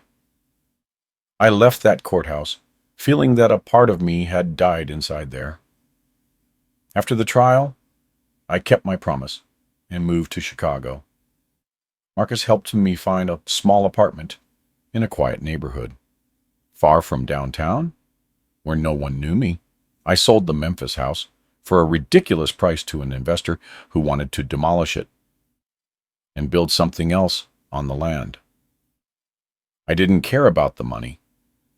I left that courthouse, feeling that a part of me had died inside there. After the trial, I kept my promise and moved to Chicago. Marcus helped me find a small apartment in a quiet neighborhood, far from downtown, where no one knew me. I sold the Memphis house for a ridiculous price to an investor who wanted to demolish it and build something else on the land. I didn't care about the money.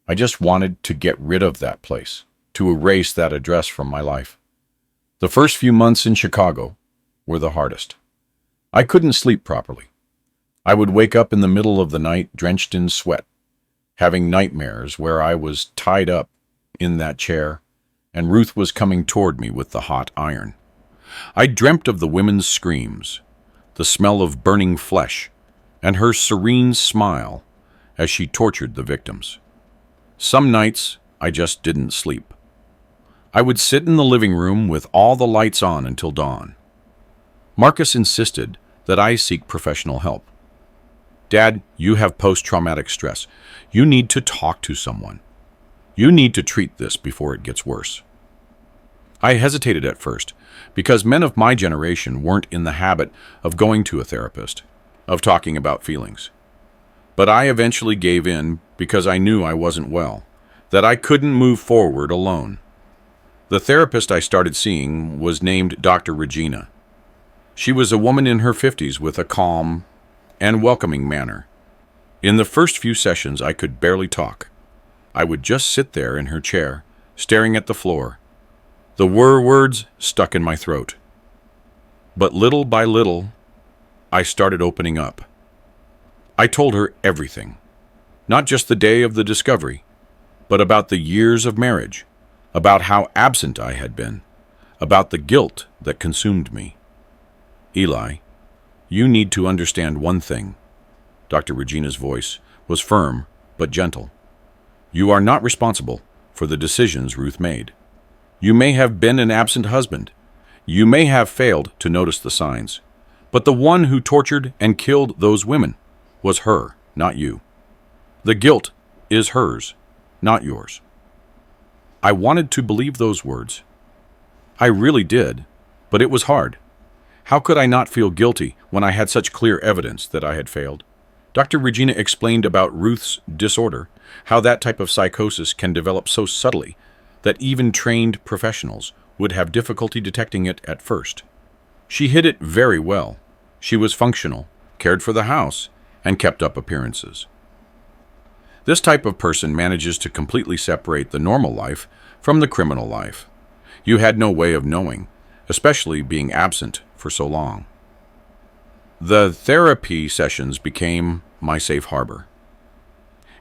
I just wanted to get rid of that place, to erase that address from my life. The first few months in Chicago were the hardest. I couldn't sleep properly. I would wake up in the middle of the night drenched in sweat, having nightmares where I was tied up in that chair and Ruth was coming toward me with the hot iron. I dreamt of the women's screams, the smell of burning flesh, and her serene smile as she tortured the victims. Some nights, I just didn't sleep. I would sit in the living room with all the lights on until dawn. Marcus insisted that I seek professional help. Dad, you have post-traumatic stress. You need to talk to someone. You need to treat this before it gets worse. I hesitated at first because men of my generation weren't in the habit of going to a therapist, of talking about feelings. But I eventually gave in because I knew I wasn't well, that I couldn't move forward alone. The therapist I started seeing was named Dr. Regina. She was a woman in her 50s with a calm and welcoming manner. In the first few sessions, I could barely talk. I would just sit there in her chair, staring at the floor. The words stuck in my throat. But little by little, I started opening up. I told her everything, not just the day of the discovery, but about the years of marriage, about how absent I had been, about the guilt that consumed me. Eli, you need to understand one thing. Dr. Regina's voice was firm but gentle. You are not responsible for the decisions Ruth made. You may have been an absent husband. You may have failed to notice the signs. But the one who tortured and killed those women was her, not you. The guilt is hers, not yours. I wanted to believe those words. I really did, but it was hard. How could I not feel guilty when I had such clear evidence that I had failed? Dr. Regina explained about Ruth's disorder, how that type of psychosis can develop so subtly that even trained professionals would have difficulty detecting it at first. She hid it very well. She was functional, cared for the house, and kept up appearances. This type of person manages to completely separate the normal life from the criminal life. You had no way of knowing, especially being absent for so long. The therapy sessions became my safe harbor.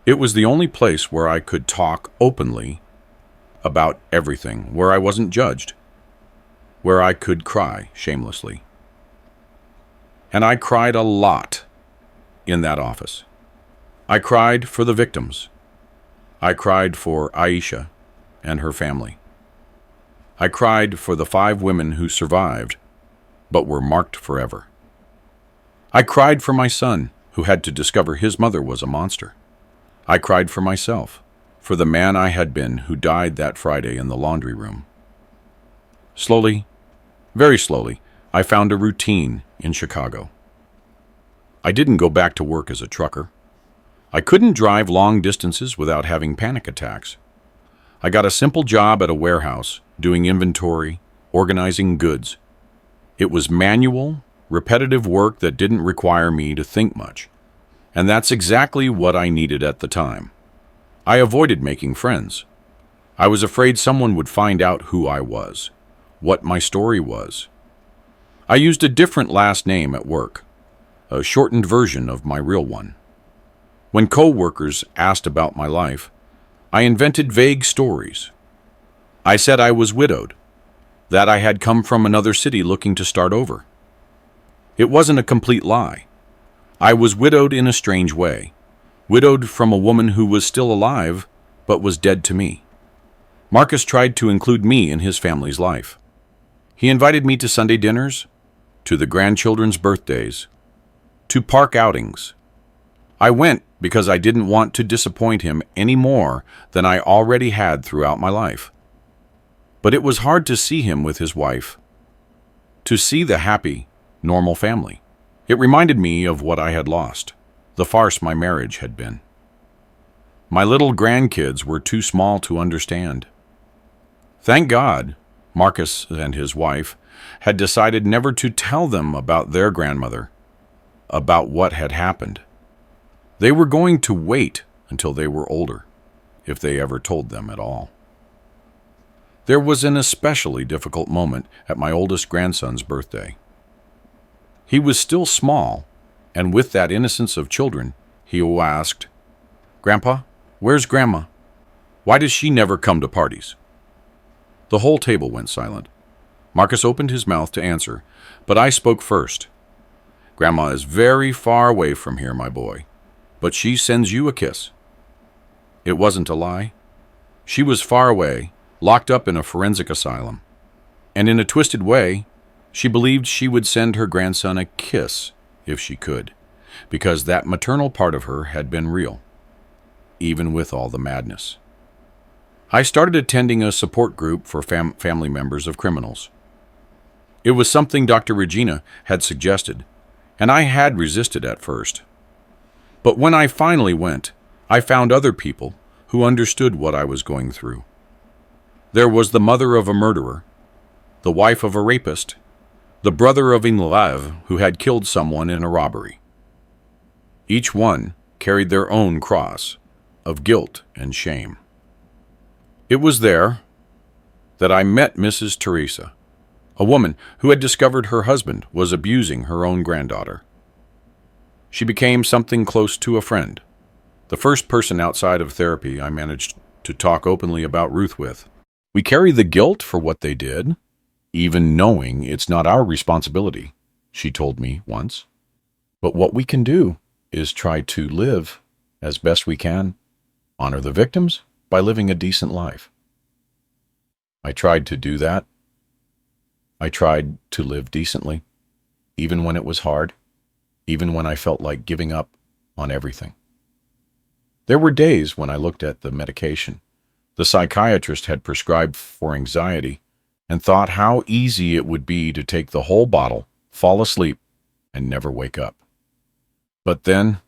It was the only place where I could talk openly about everything, where I wasn't judged, where I could cry shamelessly. And I cried a lot in that office. I cried for the victims. I cried for Aisha and her family. I cried for the 5 women who survived but were marked forever. I cried for my son, who had to discover his mother was a monster. I cried for myself, for the man I had been who died that Friday in the laundry room. Slowly, very slowly, I found a routine in Chicago. I didn't go back to work as a trucker. I couldn't drive long distances without having panic attacks. I got a simple job at a warehouse, doing inventory, organizing goods. It was manual, repetitive work that didn't require me to think much. And that's exactly what I needed at the time. I avoided making friends. I was afraid someone would find out who I was, what my story was. I used a different last name at work, a shortened version of my real one. When co-workers asked about my life, I invented vague stories. I said I was widowed, that I had come from another city looking to start over. It wasn't a complete lie. I was widowed in a strange way, widowed from a woman who was still alive but was dead to me. Marcus tried to include me in his family's life. He invited me to Sunday dinners, to the grandchildren's birthdays, to park outings. I went because I didn't want to disappoint him any more than I already had throughout my life. But it was hard to see him with his wife, to see the happy, normal family. It reminded me of what I had lost, the farce my marriage had been. My little grandkids were too small to understand. Thank God, Marcus and his wife had decided never to tell them about their grandmother, about what had happened. They were going to wait until they were older, if they ever told them at all. There was an especially difficult moment at my oldest grandson's birthday. He was still small, and with that innocence of children, he asked, "Grandpa, where's Grandma? Why does she never come to parties?" The whole table went silent. Marcus opened his mouth to answer, but I spoke first. Grandma is very far away from here, my boy, but she sends you a kiss. It wasn't a lie. She was far away, locked up in a forensic asylum. And in a twisted way, she believed she would send her grandson a kiss if she could, because that maternal part of her had been real, even with all the madness. I started attending a support group for family members of criminals. It was something Dr. Regina had suggested, and I had resisted at first. But when I finally went, I found other people who understood what I was going through. There was the mother of a murderer, the wife of a rapist, the brother of Inlav who had killed someone in a robbery. Each one carried their own cross of guilt and shame. It was there that I met Mrs. Teresa, a woman who had discovered her husband was abusing her own granddaughter. She became something close to a friend, the first person outside of therapy I managed to talk openly about Ruth with. We carry the guilt for what they did, even knowing it's not our responsibility, she told me once. But what we can do is try to live as best we can, honor the victims by living a decent life. I tried to do that. I tried to live decently, even when it was hard, even when I felt like giving up on everything. There were days when I looked at the medication the psychiatrist had prescribed for anxiety and thought how easy it would be to take the whole bottle, fall asleep, and never wake up. But then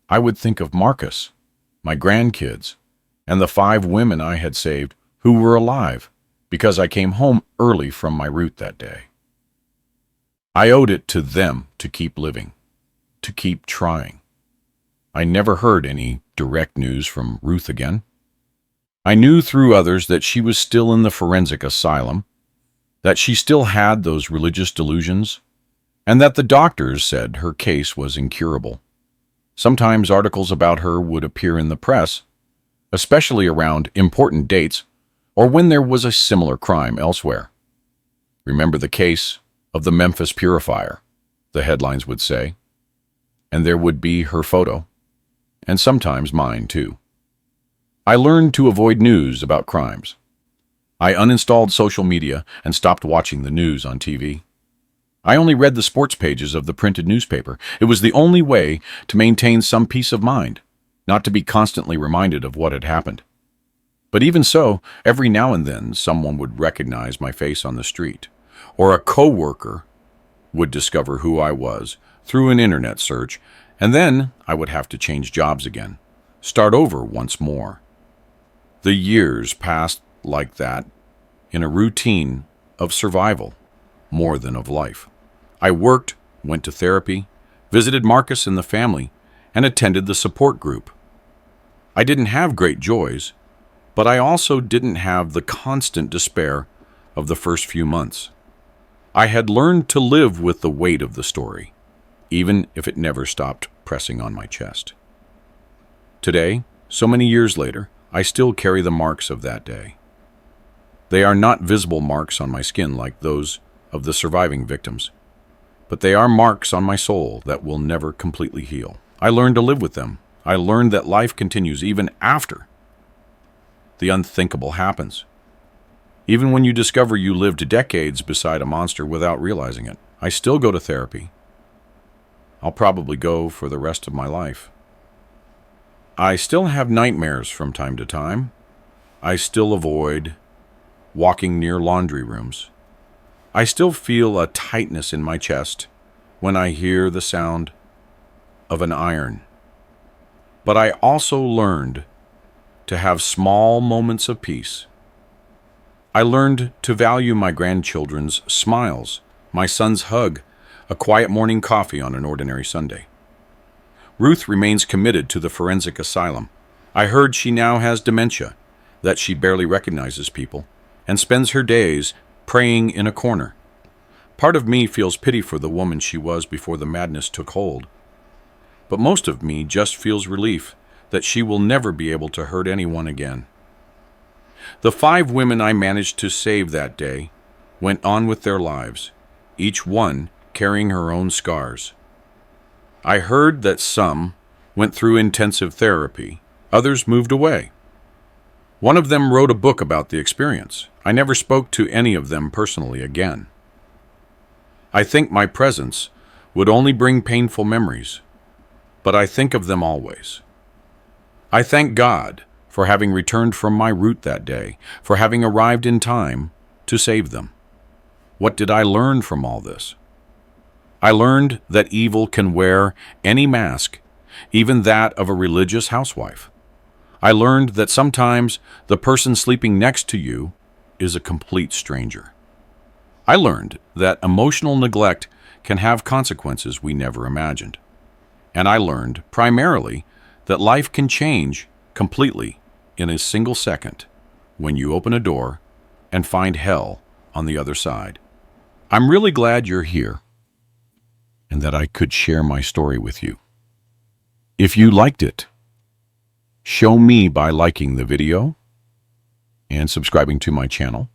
I would think of Marcus, my grandkids, and the 5 women I had saved who were alive because I came home early from my route that day. I owed it to them to keep living, to keep trying. I never heard any direct news from Ruth again. I knew through others that she was still in the forensic asylum, that she still had those religious delusions, and that the doctors said her case was incurable. Sometimes articles about her would appear in the press, especially around important dates or when there was a similar crime elsewhere. Remember the case of the Memphis Purifier, the headlines would say, and there would be her photo, and sometimes mine too. I learned to avoid news about crimes. I uninstalled social media and stopped watching the news on TV. I only read the sports pages of the printed newspaper. It was the only way to maintain some peace of mind, not to be constantly reminded of what had happened. But even so, every now and then someone would recognize my face on the street, or a coworker would discover who I was through an internet search, and then I would have to change jobs again, start over once more. The years passed like that, in a routine of survival, more than of life. I worked, went to therapy, visited Marcus and the family, and attended the support group. I didn't have great joys, but I also didn't have the constant despair of the first few months. I had learned to live with the weight of the story, even if it never stopped pressing on my chest. Today, so many years later, I still carry the marks of that day. They are not visible marks on my skin like those of the surviving victims, but they are marks on my soul that will never completely heal. I learned to live with them. I learned that life continues even after the unthinkable happens. Even when you discover you lived decades beside a monster without realizing it. I still go to therapy. I'll probably go for the rest of my life. I still have nightmares from time to time. I still avoid walking near laundry rooms. I still feel a tightness in my chest when I hear the sound of an iron. But I also learned to have small moments of peace. I learned to value my grandchildren's smiles, my son's hug, a quiet morning coffee on an ordinary Sunday. Ruth remains committed to the forensic asylum. I heard she now has dementia, that she barely recognizes people, and spends her days praying in a corner. Part of me feels pity for the woman she was before the madness took hold. But most of me just feels relief that she will never be able to hurt anyone again. The 5 women I managed to save that day went on with their lives, each one carrying her own scars. I heard that some went through intensive therapy, others moved away. One of them wrote a book about the experience. I never spoke to any of them personally again. I think my presence would only bring painful memories, but I think of them always. I thank God for having returned from my route that day, for having arrived in time to save them. What did I learn from all this? I learned that evil can wear any mask, even that of a religious housewife. I learned that sometimes the person sleeping next to you is a complete stranger. I learned that emotional neglect can have consequences we never imagined. And I learned, primarily, that life can change completely in a single second when you open a door and find hell on the other side. I'm really glad you're here and that I could share my story with you. If you liked it, show me by liking the video and subscribing to my channel.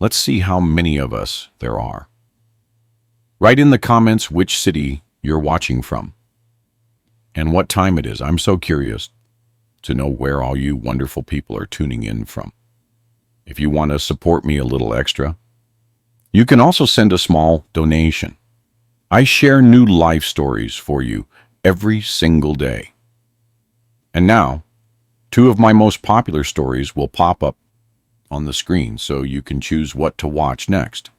Let's see how many of us there are. Write in the comments which city you're watching from and what time it is. I'm so curious to know where all you wonderful people are tuning in from. If you want to support me a little extra, you can also send a small donation. I share new life stories for you every single day. And now, 2 of my most popular stories will pop up on the screen so you can choose what to watch next.